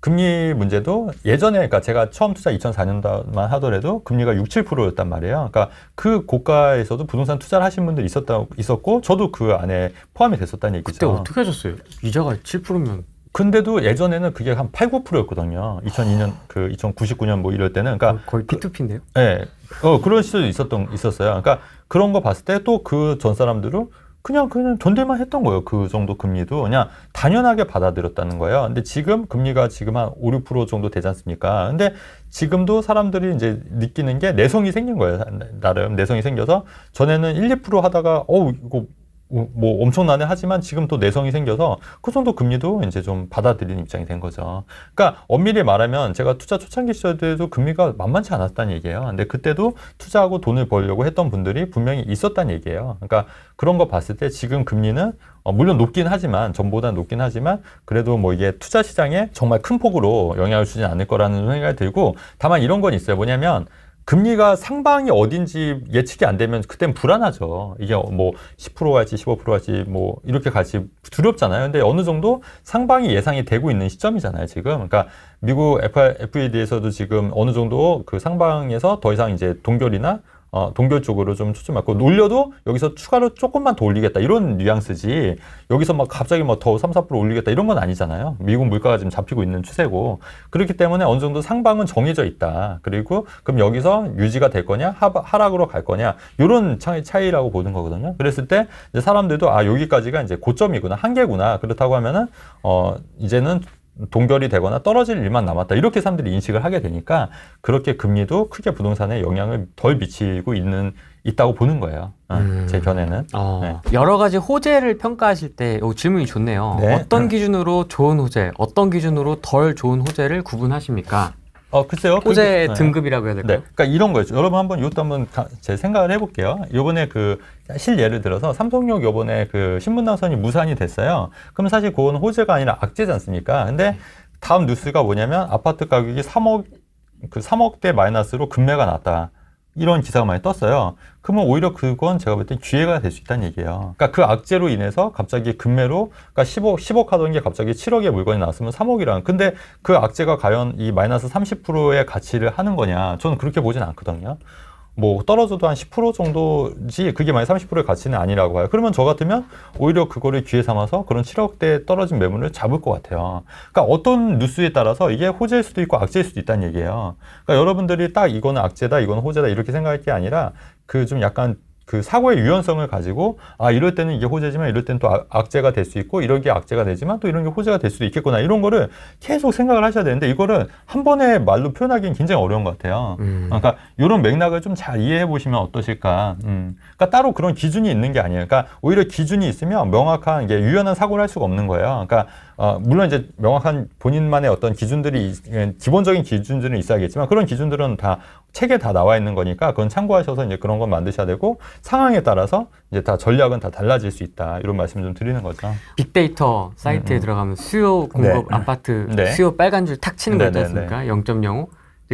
금리 문제도 예전에, 그러니까 제가 처음 투자 2004년도만 하더라도 금리가 6, 7%였단 말이에요. 그러니까 그 고가에서도 부동산 투자를 하신 분들이 있었고, 저도 그 안에 포함이 됐었다는 얘기죠. 그때 어떻게 하셨어요? 이자가 7%면. 근데도 예전에는 그게 한 8, 9%였거든요. 2002년, 2099년 뭐 이럴 때는. 그러니까 거의 P2P인데요? 네. 그런 시절도 있었어요. 그러니까 그런 거 봤을 때 또 그 전 사람들은 그냥 존댓말 했던 거예요. 그 정도 금리도 그냥 당연하게 받아들였다는 거예요. 근데 지금 금리가 지금 한 5, 6% 정도 되지 않습니까? 근데 지금도 사람들이 이제 느끼는 게 내성이 생긴 거예요. 나름 내성이 생겨서 전에는 1, 2% 하다가 이거 뭐 엄청나네 하지만 지금 또 내성이 생겨서 그 정도 금리도 이제 좀 받아들이는 입장이 된 거죠. 그러니까 엄밀히 말하면 제가 투자 초창기 시절 때도 금리가 만만치 않았다는 얘기예요. 근데 그때도 투자하고 돈을 벌려고 했던 분들이 분명히 있었다는 얘기예요. 그러니까 그런 거 봤을 때 지금 금리는 물론 높긴 하지만, 전보다 높긴 하지만 그래도 뭐 이게 투자 시장에 정말 큰 폭으로 영향을 주진 않을 거라는 생각이 들고, 다만 이런 건 있어요. 뭐냐면 금리가 상방이 어딘지 예측이 안 되면 그땐 불안하죠. 이게 뭐 10% 갈지 15% 갈지 뭐 이렇게 갈지 두렵잖아요. 근데 어느 정도 상방이 예상이 되고 있는 시점이잖아요, 지금. 그러니까 미국 FED에서도 지금 어느 정도 그 상방에서 더 이상 이제 동결 쪽으로 좀 초점맞고, 올려도 여기서 추가로 조금만 더 올리겠다 이런 뉘앙스지, 여기서 막 갑자기 뭐 더 3, 4% 올리겠다 이런 건 아니잖아요. 미국 물가가 지금 잡히고 있는 추세고, 그렇기 때문에 어느 정도 상방은 정해져 있다. 그리고 그럼 여기서 유지가 될 거냐 하락으로 갈 거냐, 이런 차이라고 보는 거거든요. 그랬을 때 이제 사람들도 여기까지가 이제 고점이구나, 한계구나, 그렇다고 하면은 이제는 동결이 되거나 떨어질 일만 남았다, 이렇게 사람들이 인식을 하게 되니까 그렇게 금리도 크게 부동산에 영향을 덜 미치고 있다고 보는 거예요. 제 견해는. 네. 여러 가지 호재를 평가하실 때 질문이 좋네요. 네. 어떤 기준으로 좋은 호재, 어떤 기준으로 덜 좋은 호재를 구분하십니까? 글쎄요. 호재 등급이라고 해야 될까요? 네. 그러니까 이런 거죠. 여러분 이것도 한번 제 생각을 해볼게요. 요번에 실예를 들어서 삼성역 요번에 신분 당선이 무산이 됐어요. 그럼 사실 그건 호재가 아니라 악재지 않습니까? 근데 다음 뉴스가 뭐냐면 아파트 가격이 3억대 마이너스로 급매가 났다, 이런 기사가 많이 떴어요. 그러면 오히려 그건 제가 볼 땐 기회가 될 수 있다는 얘기예요. 그러니까 그 악재로 인해서 갑자기 급매로, 그러니까 10억 하던 게 갑자기 7억의 물건이 나왔으면 3억이랑. 근데 그 악재가 과연 이 마이너스 30%의 가치를 하는 거냐? 저는 그렇게 보진 않거든요. 뭐 떨어져도 한 10% 정도지 그게 만약 30%의 가치는 아니라고 해요. 그러면 저 같으면 오히려 그거를 기회 삼아서 그런 7억대 떨어진 매물을 잡을 것 같아요. 그러니까 어떤 뉴스에 따라서 이게 호재일 수도 있고 악재일 수도 있다는 얘기예요. 그러니까 여러분들이 딱 이거는 악재다, 이거는 호재다 이렇게 생각할 게 아니라 좀 약간 그 사고의 유연성을 가지고 이럴 때는 이게 호재지만 이럴 때는 또 악재가 될 수 있고 이런 게 악재가 되지만 또 이런 게 호재가 될 수도 있겠구나 이런 거를 계속 생각을 하셔야 되는데 이거를 한 번에 말로 표현하기는 굉장히 어려운 것 같아요. 그러니까 이런 맥락을 좀 잘 이해해 보시면 어떠실까. 그러니까 따로 그런 기준이 있는 게 아니에요. 그러니까 오히려 기준이 있으면 명확한 게 유연한 사고를 할 수가 없는 거예요. 그러니까 물론 이제 명확한 본인만의 어떤 기준들이 기본적인 기준들은 있어야겠지만 그런 기준들은 다 책에 다 나와 있는 거니까 그건 참고하셔서 이제 그런 건 만드셔야 되고 상황에 따라서 이제 다 전략은 다 달라질 수 있다 이런 말씀 좀 드리는 거죠. 빅데이터 사이트에 들어가면 수요 공급 네. 아파트 네. 수요 빨간 줄 탁 치는 거 있지 네, 않습니까? 0.05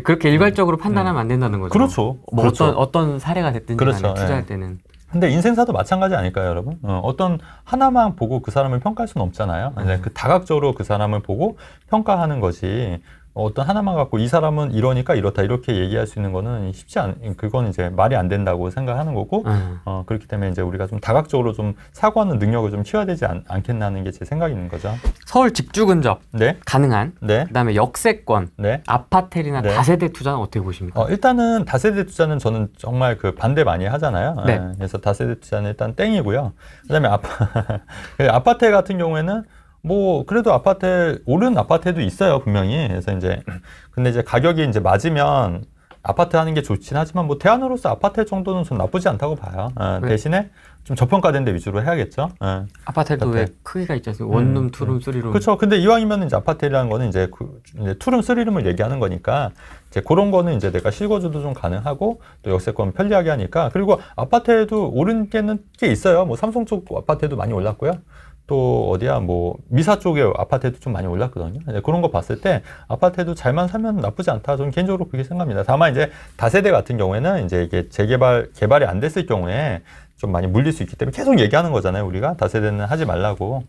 그렇게 일괄적으로 판단하면 안 된다는 거죠. 그렇죠. 뭐 그렇죠. 어떤 사례가 됐든지 그렇죠. 간에 투자할 네. 때는. 근데 인생사도 마찬가지 아닐까요, 여러분? 어떤 하나만 보고 그 사람을 평가할 수는 없잖아요. 그 다각적으로 그 사람을 보고 평가하는 거지. 어떤 하나만 갖고 이 사람은 이러니까 이렇다 이렇게 얘기할 수 있는 거는 그건 이제 말이 안 된다고 생각하는 거고 그렇기 때문에 이제 우리가 좀 다각적으로 좀 사고하는 능력을 좀 키워야 되지 않겠나는 게 제 생각인 거죠. 서울 직주 근접 네. 가능한 네. 그다음에 역세권 네. 아파텔이나 네. 다세대 투자는 어떻게 보십니까? 일단은 다세대 투자는 저는 정말 그 반대 많이 하잖아요. 네. 그래서 다세대 투자는 일단 땡이고요. 그다음에 아파트 같은 경우에는 뭐 그래도 오른 아파트도 있어요 분명히. 그래서 이제 근데 이제 가격이 이제 맞으면 아파트 하는 게 좋긴 하지만 뭐 대안으로서 아파트 정도는 좀 나쁘지 않다고 봐요. 대신에 좀 저평가된 데 위주로 해야겠죠. 아파트도 왜 크기가 있지 않습니까? 원룸, 투룸, 쓰리룸. 그렇죠. 근데 이왕이면 이제 아파트라는 거는 이제 투룸, 쓰리룸을 얘기하는 거니까 이제 그런 거는 이제 내가 실거주도 좀 가능하고 또 역세권 편리하게 하니까 그리고 아파트에도 오른 게 있어요. 뭐 삼성 쪽 아파트에도 많이 올랐고요. 또 어디야 뭐 미사 쪽에 아파트도 좀 많이 올랐거든요. 그런 거 봤을 때 아파트도 잘만 사면 나쁘지 않다. 저는 개인적으로 그렇게 생각합니다. 다만 이제 다세대 같은 경우에는 이제 이게 개발이 안 됐을 경우에 좀 많이 물릴 수 있기 때문에 계속 얘기하는 거잖아요. 우리가 다세대는 하지 말라고.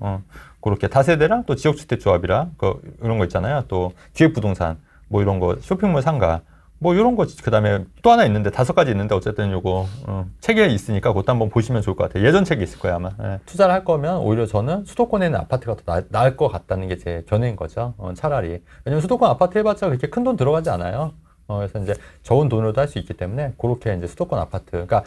그렇게 다세대랑 또 지역주택조합이랑 이런 거 있잖아요. 또 기획부동산 뭐 이런 거 쇼핑몰 상가 뭐 이런 거 그다음에 또 하나 있는데 5가지 있는데 어쨌든 요거 책에 있으니까 그것도 한번 보시면 좋을 것 같아요. 예전 책에 있을 거예요 아마. 투자를 할 거면 오히려 저는 수도권에 있는 아파트가 더 나을 것 같다는 게 제 견해인 거죠. 차라리. 왜냐면 수도권 아파트 해봤자 그렇게 큰 돈 들어가지 않아요. 그래서 이제 적은 돈으로도 할 수 있기 때문에 그렇게 이제 수도권 아파트. 그러니까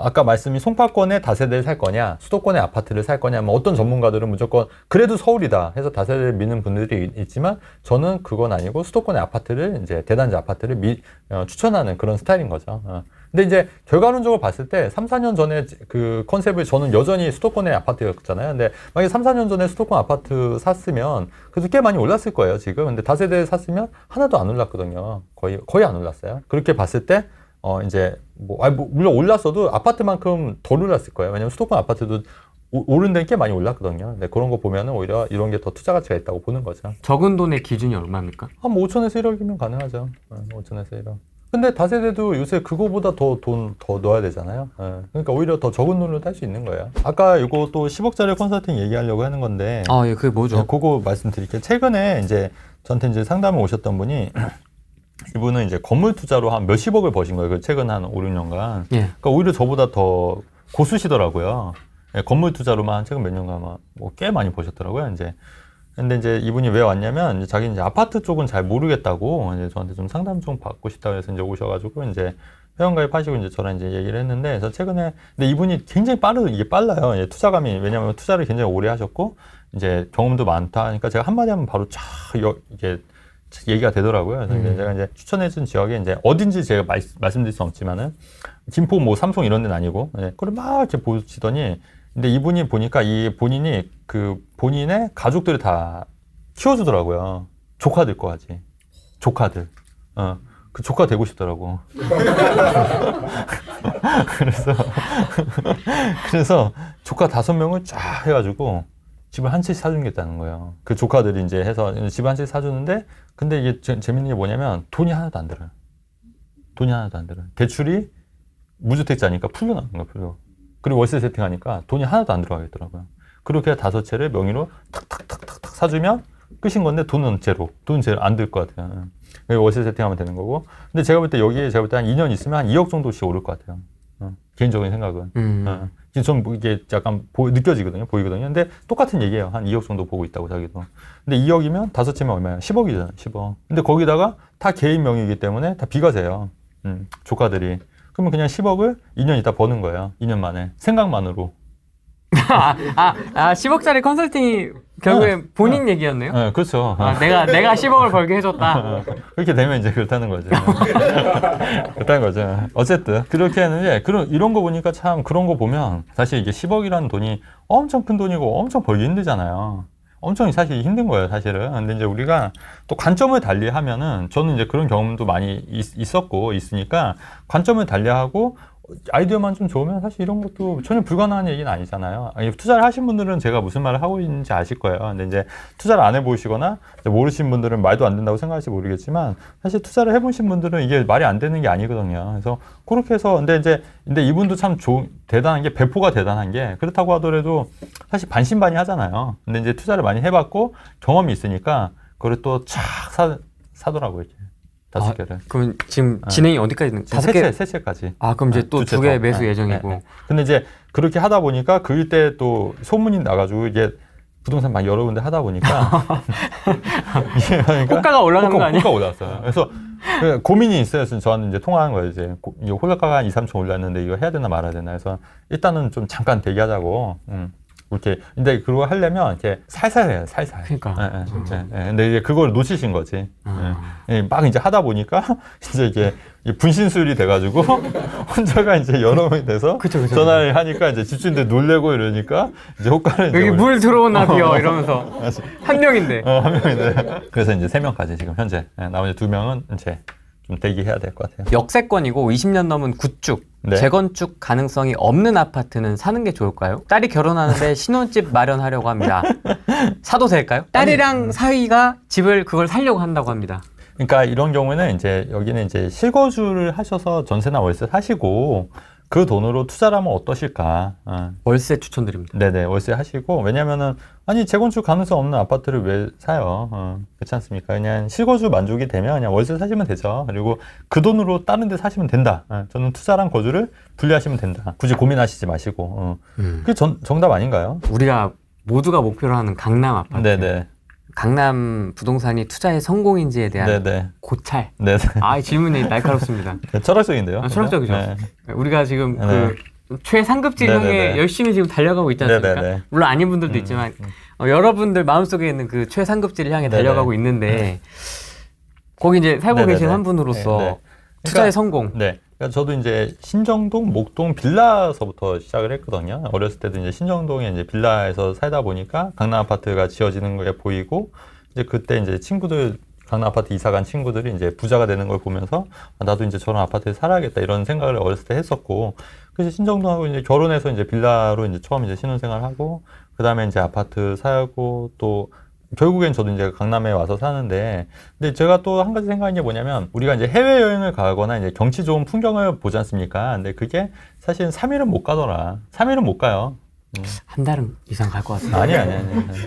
아까 말씀이 송파권에 다세대를 살 거냐, 수도권에 아파트를 살 거냐, 뭐 어떤 전문가들은 무조건 그래도 서울이다 해서 다세대를 믿는 분들이 있지만 저는 그건 아니고 수도권의 아파트를 이제 대단지 아파트를 추천하는 그런 스타일인 거죠. 근데 이제 결과론적으로 봤을 때 3, 4년 전에 그 컨셉을 저는 여전히 수도권의 아파트였잖아요. 근데 만약에 3, 4년 전에 수도권 아파트 샀으면 그래도 꽤 많이 올랐을 거예요, 지금. 근데 다세대 샀으면 하나도 안 올랐거든요. 거의 안 올랐어요. 그렇게 봤을 때 이제 물론 올랐어도 아파트만큼 덜 올랐을 거예요. 왜냐면 수도권 아파트도 오른 데는 꽤 많이 올랐거든요. 근데 그런 거 보면은 오히려 이런 게 더 투자 가치가 있다고 보는 거죠. 적은 돈의 기준이 얼마입니까? 한 5천에서 1억이면 가능하죠. 5천에서 1억. 근데 다세대도 요새 그거보다 더 돈 더 넣어야 되잖아요. 그러니까 오히려 더 적은 돈으로 할 수 있는 거예요. 아까 이거 또 10억짜리 컨설팅 얘기하려고 하는 건데. 예, 그게 뭐죠? 그거 말씀드릴게요. 최근에 이제 저한테 이제 상담을 오셨던 분이 이분은 이제 건물 투자로 한 몇십억을 버신 거예요. 최근 한 5, 6년간. 예. 그러니까 오히려 저보다 더 고수시더라고요. 건물 투자로만 최근 몇 년간 뭐 꽤 많이 버셨더라고요. 근데 이제 이분이 왜 왔냐면 이제 자기는 이제 아파트 쪽은 잘 모르겠다고 이제 저한테 좀 상담 좀 받고 싶다고 해서 이제 오셔가지고 이제 회원가입하시고 이제 저랑 이제 얘기를 했는데 그래서 최근에 근데 이분이 굉장히 이게 빨라요. 이제 투자감이 왜냐면 투자를 굉장히 오래 하셨고 이제 경험도 많다. 그러니까 제가 한마디 하면 바로 이게 얘기가 되더라고요. 그래서 제가 이제 추천해준 지역에 이제 어딘지 제가 말씀드릴 수 없지만은 김포 뭐 삼성 이런 데는 아니고 그걸 막 이렇게 보시더니 근데 이분이 보니까 본인이 그 본인의 가족들을 다 키워주더라고요. 조카들 거까지. 조카들. 그 조카 되고 싶더라고. 그래서 조카 5명을 쫙 해가지고 집을 한 채 사주겠다는 거예요. 그 조카들이 이제 해서 집 한 채 사주는데 근데 이게 재밌는 게 뭐냐면 돈이 하나도 안 들어요. 돈이 하나도 안 들어요. 대출이 무주택자니까 풀려 나는 거예요. 그리고 월세 세팅하니까 돈이 하나도 안 들어가겠더라고요. 그렇게 5채를 명의로 탁탁탁탁탁 사주면 끝인 건데 돈은 제로. 돈 제로 안 들 것 같아요. 월세 세팅하면 되는 거고. 근데 제가 볼 때 여기에 제가 볼 때 한 2년 있으면 한 2억 정도씩 오를 것 같아요. 개인적인 생각은. 지금 좀 이게 약간 느껴지거든요. 보이거든요. 근데 똑같은 얘기예요. 한 2억 정도 보고 있다고 자기도. 근데 2억이면 5채면 얼마예요? 10억이잖아요. 10억. 근데 거기다가 다 개인 명의이기 때문에 다 비과세요. 조카들이. 그러면 그냥 10억을 2년 있다 버는 거예요. 2년 만에. 생각만으로. 10억짜리 컨설팅이 결국에 본인 얘기였네요? 네, 그렇죠. 내가 10억을 벌게 해줬다. 그렇게 되면 이제 그렇다는 거죠. 그렇다는 거죠. 어쨌든 그렇게 했는데 이런 거 보니까 참 그런 거 보면 사실 이게 10억이라는 돈이 엄청 큰 돈이고 엄청 벌기 힘들잖아요. 엄청 사실 힘든 거예요, 사실은. 근데 이제 우리가 또 관점을 달리하면은 저는 이제 그런 경험도 많이 있으니까 관점을 달리하고 아이디어만 좀 좋으면 사실 이런 것도 전혀 불가능한 얘기는 아니잖아요. 투자를 하신 분들은 제가 무슨 말을 하고 있는지 아실 거예요. 근데 이제 투자를 안 해보시거나 모르신 분들은 말도 안 된다고 생각할지 모르겠지만 사실 투자를 해보신 분들은 이게 말이 안 되는 게 아니거든요. 그래서 그렇게 해서 근데 이분도 참 대단한 게 배포가 대단한 게 그렇다고 하더라도 사실 반신반의 하잖아요. 근데 이제 투자를 많이 해봤고 경험이 있으니까 그걸 또 촥 사더라고요. 이렇게. 5개를. 그럼 지금 진행이 어디까지 있는? 5개? 세 채까지. 그럼 이제 또 2개 매수 예정이고. 근데 이제 그렇게 하다 보니까 그때 또 소문이 나가지고 이게 부동산 막 여러 군데 하다 보니까 그러니까 호가가 올라가는 거 아니야? 호가가 올랐어요. 그래서 고민이 있어요. 저한테 이제 통화한 거예요. 이제 호가가 한 2, 3천 올랐는데 이거 해야 되나 말아야 되나 해서 일단은 좀 잠깐 대기하자고. 이렇게 근데 그거 하려면 이렇게 살살 해요, 살살. 그러니까. 근데 이제 그걸 놓치신 거지. 막 이제 하다 보니까 이제 이게 분신술이 돼가지고 혼자가 이제 여러 명이 돼서 그쵸. 전화를 하니까 이제 집주인들 놀래고 이러니까 이제 호가를 여기 물 들어오나비요 이러면서 한 명인데. 한 명인데. 그래서 이제 3명까지 지금 현재 나머지 2명은 이제 좀 대기해야 될 것 같아요. 역세권이고 20년 넘은 구축. 네. 재건축 가능성이 없는 아파트는 사는 게 좋을까요? 딸이 결혼하는데 신혼집 마련하려고 합니다. 사도 될까요? 딸이랑 사위가 집을 그걸 살려고 한다고 합니다. 그러니까 이런 경우에는 이제 여기는 이제 실거주를 하셔서 전세나 월세 사시고 그 돈으로 투자를 하면 어떠실까? 월세 추천드립니다. 네네, 월세 하시고 왜냐면은 아니 재건축 가능성 없는 아파트를 왜 사요? 그렇지 않습니까? 그냥 실거주 만족이 되면 그냥 월세 사시면 되죠. 그리고 그 돈으로 다른 데 사시면 된다. 저는 투자랑 거주를 분리하시면 된다. 굳이 고민하시지 마시고. 그게 정답 아닌가요? 우리가 모두가 목표로 하는 강남 아파트. 네네. 강남 부동산이 투자의 성공인지에 대한 네네. 고찰. 네네. 질문이 날카롭습니다. 철학적인데요. 철학적이죠. 네. 우리가 지금 네. 그 최상급질 향해 열심히 지금 달려가고 있지 않습니까? 네네네. 물론 아닌 분들도 있지만 여러분들 마음속에 있는 그 최상급질을 향해 달려가고 있는데 거기 이제 살고 계신 한 분으로서 네. 투자의 성공. 네. 그러니까 저도 이제 신정동, 목동 빌라서부터 시작을 했거든요. 어렸을 때도 이제 신정동에 이제 빌라에서 살다 보니까 강남 아파트가 지어지는 게 보이고 이제 그때 이제 친구들 강남 아파트 이사 간 친구들이 이제 부자가 되는 걸 보면서 나도 이제 저런 아파트에 살아야겠다 이런 생각을 어렸을 때 했었고 그래서 신정동하고 이제 결혼해서 이제 빌라로 이제 처음 이제 신혼생활 하고 그 다음에 이제 아파트 사고 또 결국엔 저도 이제 강남에 와서 사는데, 근데 제가 또 한 가지 생각한 게 뭐냐면, 우리가 이제 해외여행을 가거나 이제 경치 좋은 풍경을 보지 않습니까? 근데 그게 사실은 3일은 못 가더라. 3일은 못 가요. 한 달은 이상 갈 것 같아요. 아니.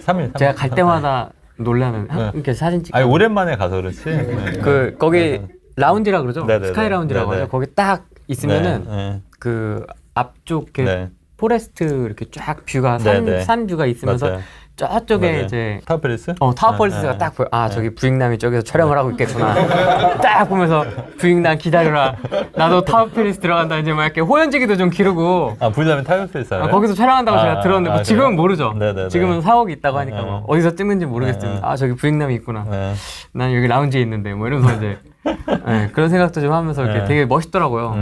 3일. 제가 갈 때마다 놀라는, 이렇게 사진 찍고. 아니, 오랜만에 가서 그렇지. 거기 라운지라 그러죠? 네네네. 스카이 라운지라고 하죠? 거기 딱 있으면은, 네. 그 앞쪽 네. 포레스트 이렇게 쫙 뷰가 산 뷰가 있으면서 맞아요. 저쪽에 맞아요. 이제 타워팰리스? 타워팰리스가 딱 보여. 저기 부익남이 저기서 촬영을 하고 있겠구나. 딱 보면서 부익남 기다려라. 나도 타워팰리스 들어간다. 이제 막 이렇게 호연지기도 좀 기르고. 부익남이 타워팰리스 알아요? 거기서 촬영한다고 제가 들었는데 뭐 지금은 모르죠. 네네네. 지금은 사옥이 있다고 하니까 뭐 어디서 찍는지 모르겠지만 저기 부익남이 있구나. 난 여기 라운지에 있는데 뭐 이러면서 이제 그런 생각도 좀 하면서 이렇게 되게 멋있더라고요.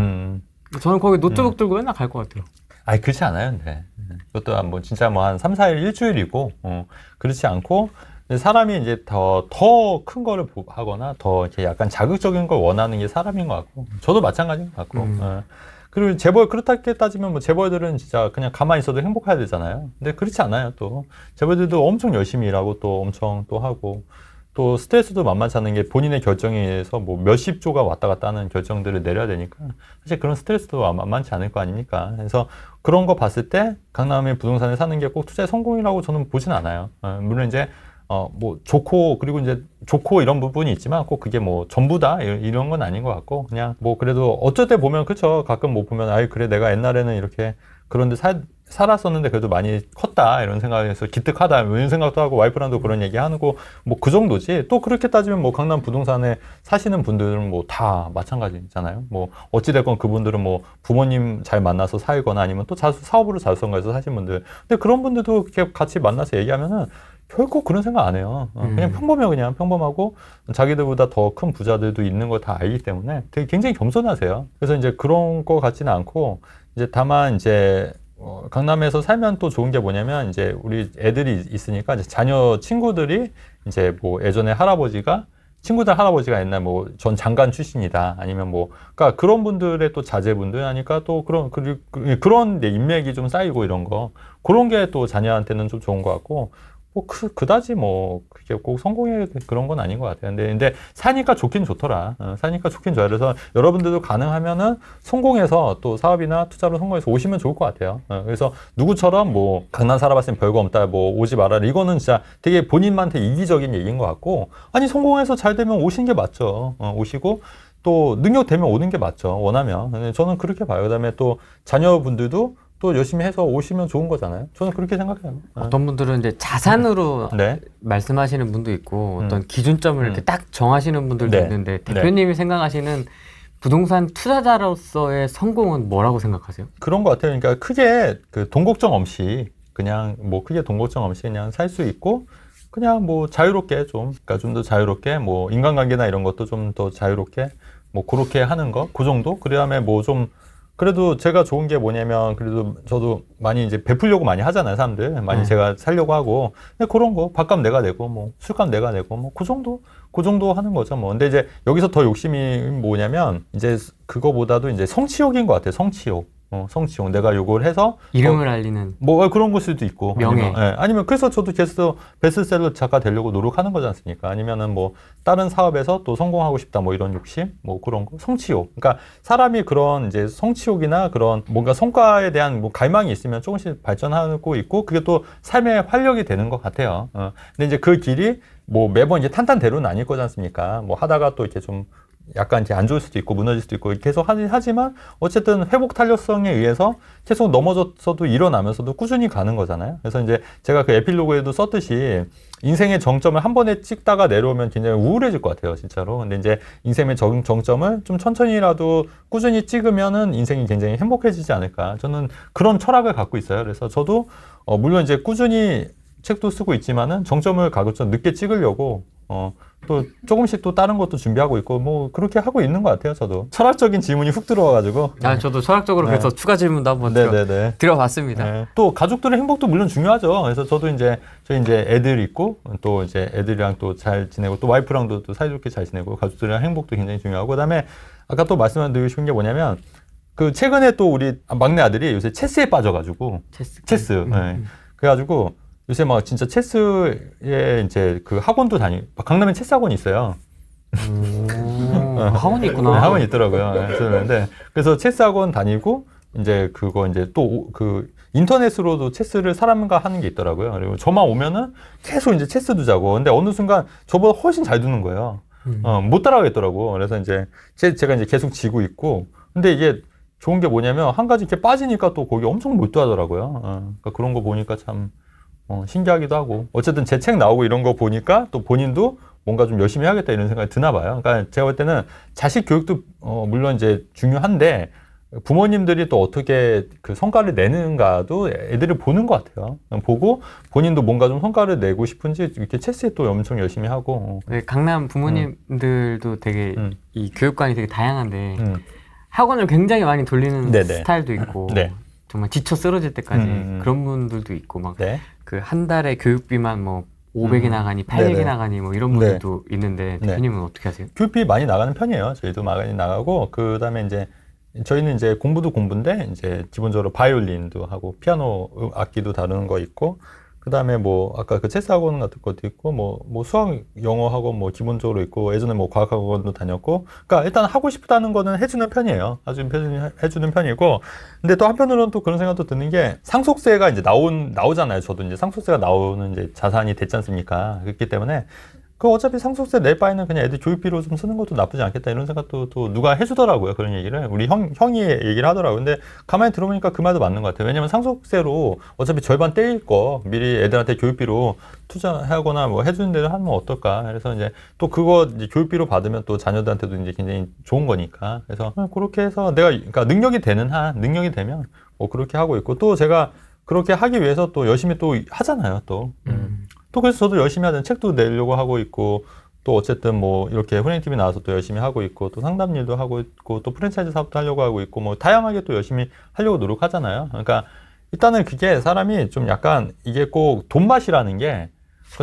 저는 거기 노트북 들고 맨날 갈 것 같아요. 아니 그렇지 않아요, 근데 그것도 뭐 진짜 뭐 한 3, 4일 일주일이고 그렇지 않고 사람이 이제 더 큰 거를 하거나 더 이렇게 약간 자극적인 걸 원하는 게 사람인 것 같고 저도 마찬가지인 것 같고 그리고 재벌 그렇게 따지면 뭐 재벌들은 진짜 그냥 가만히 있어도 행복해야 되잖아요. 근데 그렇지 않아요. 또 재벌들도 엄청 열심히 일하고 또 엄청 또 하고 또 스트레스도 만만치 않은 게 본인의 결정에 의해서 뭐 몇십 조가 왔다 갔다 하는 결정들을 내려야 되니까 사실 그런 스트레스도 만만치 않을 거 아닙니까? 그래서 그런 거 봤을 때 강남의 부동산에 사는 게 꼭 투자의 성공이라고 저는 보진 않아요. 물론 이제 뭐 좋고 그리고 이제 좋고 이런 부분이 있지만 꼭 그게 뭐 전부다 이런 건 아닌 것 같고 그냥 뭐 그래도 어쩔 때 보면 그쵸 가끔 뭐 보면 아이 그래 내가 옛날에는 이렇게 그런데 살았었는데 그래도 많이 컸다 이런 생각에서 기특하다 이런 생각도 하고 와이프랑도 그런 얘기 하고 뭐 그 정도지. 또 그렇게 따지면 뭐 강남 부동산에 사시는 분들은 뭐 다 마찬가지잖아요. 뭐 어찌됐건 그분들은 뭐 부모님 잘 만나서 살거나 아니면 또 사업으로 자수성가해서 사신 분들. 근데 그런 분들도 이렇게 같이 만나서 얘기하면은 결코 그런 생각 안 해요. 그냥 평범해요. 그냥 평범하고 자기들보다 더 큰 부자들도 있는 걸 다 알기 때문에 되게 굉장히 겸손하세요. 그래서 이제 그런 거 같지는 않고 이제 다만 이제 강남에서 살면 또 좋은 게 뭐냐면 이제 우리 애들이 있으니까 이제 자녀 친구들이 이제 뭐 예전에 친구들 할아버지가 옛날 뭐 전 장관 출신이다 아니면 뭐 그러니까 그런 분들의 또 자제분들 하니까 또 그런 인맥이 좀 쌓이고 이런 거 그런 게 또 자녀한테는 좀 좋은 것 같고 뭐 그다지 뭐 그게 꼭 성공의 그런 건 아닌 것 같아요. 근데 사니까 좋긴 좋더라. 사니까 좋긴 좋아요. 그래서 여러분들도 가능하면은 성공해서 또 사업이나 투자로 성공해서 오시면 좋을 것 같아요. 그래서 누구처럼 뭐 강남 살아봤으면 별거 없다, 뭐 오지 말아라. 이거는 진짜 되게 본인한테 이기적인 얘기인 것 같고 아니 성공해서 잘 되면 오시는 게 맞죠. 오시고 또 능력 되면 오는 게 맞죠. 원하면. 저는 그렇게 봐요. 그다음에 또 자녀분들도 또 열심히 해서 오시면 좋은 거잖아요. 저는 그렇게 생각해요. 어떤 분들은 이제 자산으로 네. 말씀하시는 분도 있고 어떤 기준점을 이렇게 딱 정하시는 분들도 네. 있는데 대표님이 생각하시는 부동산 투자자로서의 성공은 뭐라고 생각하세요? 그런 것 같아요. 그러니까 크게 돈 걱정 없이 그냥 살 수 있고 그냥 뭐 자유롭게 그러니까 좀 더 자유롭게 뭐 인간관계나 이런 것도 좀 더 자유롭게 뭐 그렇게 하는 거 그 정도. 그다음에 뭐 좀 그래도 제가 좋은 게 뭐냐면 그래도 저도 많이 이제 베풀려고 많이 하잖아요. 사람들 많이 제가 살려고 하고 근데 그런 거 밥값 내가 내고 뭐 술값 내가 내고 뭐 그 정도 하는 거죠. 뭐 근데 이제 여기서 더 욕심이 뭐냐면 이제 그거보다도 이제 성취욕인 것 같아요. 성취욕. 내가 요걸 해서 이름을 알리는 뭐 그런 걸 수도 있고 명예. 아니면 그래서 저도 계속 베스트셀러 작가 되려고 노력하는 거지 않습니까? 아니면은 뭐 다른 사업에서 또 성공하고 싶다 뭐 이런 욕심 뭐 그런 거 성취욕. 그러니까 사람이 그런 이제 성취욕이나 그런 뭔가 성과에 대한 뭐 갈망이 있으면 조금씩 발전하고 있고 그게 또 삶의 활력이 되는 것 같아요. 근데 이제 그 길이 뭐 매번 이제 탄탄대로는 아닐 거지 않습니까? 뭐 하다가 또 이렇게 좀 약간 이제 안 좋을 수도 있고 무너질 수도 있고 계속 하지만 어쨌든 회복 탄력성에 의해서 계속 넘어져서도 일어나면서도 꾸준히 가는 거잖아요. 그래서 이제 제가 그 에필로그에도 썼듯이 인생의 정점을 한 번에 찍다가 내려오면 굉장히 우울해질 것 같아요, 진짜로. 근데 이제 인생의 정점을 좀 천천히라도 꾸준히 찍으면은 인생이 굉장히 행복해지지 않을까. 저는 그런 철학을 갖고 있어요. 그래서 저도 물론 이제 꾸준히 책도 쓰고 있지만은 정점을 가급적 늦게 찍으려고 또 조금씩 또 다른 것도 준비하고 있고 뭐 그렇게 하고 있는 것 같아요. 저도 철학적인 질문이 훅 들어와가지고 저도 철학적으로 그래서 추가 질문도 한번 드려봤습니다. 네. 또 가족들의 행복도 물론 중요하죠. 그래서 저도 저희 이제 애들 있고 또 이제 애들이랑 또 잘 지내고 또 와이프랑도 또 사이좋게 잘 지내고 가족들이랑 행복도 굉장히 중요하고 그다음에 아까 또 말씀드리고 싶은 게 뭐냐면 그 최근에 또 우리 막내 아들이 요새 체스에 빠져가지고 체스. 그래가지고 요새 막 진짜 체스에 이제 그 학원도 강남에 체스 학원이 있어요. 학원이 있구나. 네, 학원이 있더라고요. 그래서 체스 학원 다니고 이제 그거 이제 또 그 인터넷으로도 체스를 사람과 하는 게 있더라고요. 그리고 저만 오면은 계속 이제 체스 두자고. 근데 어느 순간 저보다 훨씬 잘 두는 거예요. 못 따라가겠더라고. 그래서 이제 제가 이제 계속 지고 있고. 근데 이게 좋은 게 뭐냐면 한 가지 이렇게 빠지니까 또 거기 엄청 몰두하더라고요. 그러니까 그런 거 보니까 참 신기하기도 하고 어쨌든 제 책 나오고 이런 거 보니까 또 본인도 뭔가 좀 열심히 해야겠다 이런 생각이 드나 봐요. 그러니까 제가 볼 때는 자식 교육도 물론 이제 중요한데 부모님들이 또 어떻게 그 성과를 내는가도 애들을 보는 것 같아요. 보고 본인도 뭔가 좀 성과를 내고 싶은지 이렇게 체스에 또 엄청 열심히 하고. 네, 강남 부모님들도 되게 이 교육관이 되게 다양한데 학원을 굉장히 많이 돌리는 스타일도 있고 정말 지쳐 쓰러질 때까지 그런 분들도 있고 막 그 한 달에 교육비만 뭐 500이 나가니 800이 나가니 뭐 이런 분들도 있는데 대표님은 어떻게 하세요? 교육비 많이 나가는 편이에요. 저희도 많이 나가고 그다음에 이제 저희는 이제 공부도 공부인데 이제 기본적으로 바이올린도 하고 피아노 악기도 다루는 거 있고 그다음에 뭐 아까 그 체스 학원 같은 것도 있고 뭐 수학 영어 학원 뭐 기본적으로 있고 예전에 뭐 과학 학원도 다녔고 그러니까 일단 하고 싶다는 거는 해주는 편이에요. 해주는 편이고 근데 또 한편으로는 또 그런 생각도 드는 게 상속세가 이제 나오잖아요. 저도 이제 상속세가 나오는 이제 자산이 됐지 않습니까? 그렇기 때문에 그 어차피 상속세 낼 바에는 그냥 애들 교육비로 좀 쓰는 것도 나쁘지 않겠다 이런 생각도 또 누가 해주더라고요. 그런 얘기를 우리 형이 얘기를 하더라고요. 근데 가만히 들어보니까 그 말도 맞는 것 같아요. 왜냐면 상속세로 어차피 절반 떼일 거 미리 애들한테 교육비로 투자하거나 뭐 해주는 대로 하면 어떨까. 그래서 이제 또 그거 이제 교육비로 받으면 또 자녀들한테도 이제 굉장히 좋은 거니까. 그래서 그렇게 해서 내가 그러니까 능력이 되면 뭐 그렇게 하고 있고 또 제가 그렇게 하기 위해서 또 열심히 또 하잖아요. 또 그래서 저도 열심히 하는 책도 내려고 하고 있고 또 어쨌든 뭐 이렇게 훈행TV 나와서 또 열심히 하고 있고 또 상담 일도 하고 있고 또 프랜차이즈 사업도 하려고 하고 있고 뭐 다양하게 또 열심히 하려고 노력하잖아요. 그러니까 일단은 그게 사람이 좀 약간 이게 꼭 돈맛이라는 게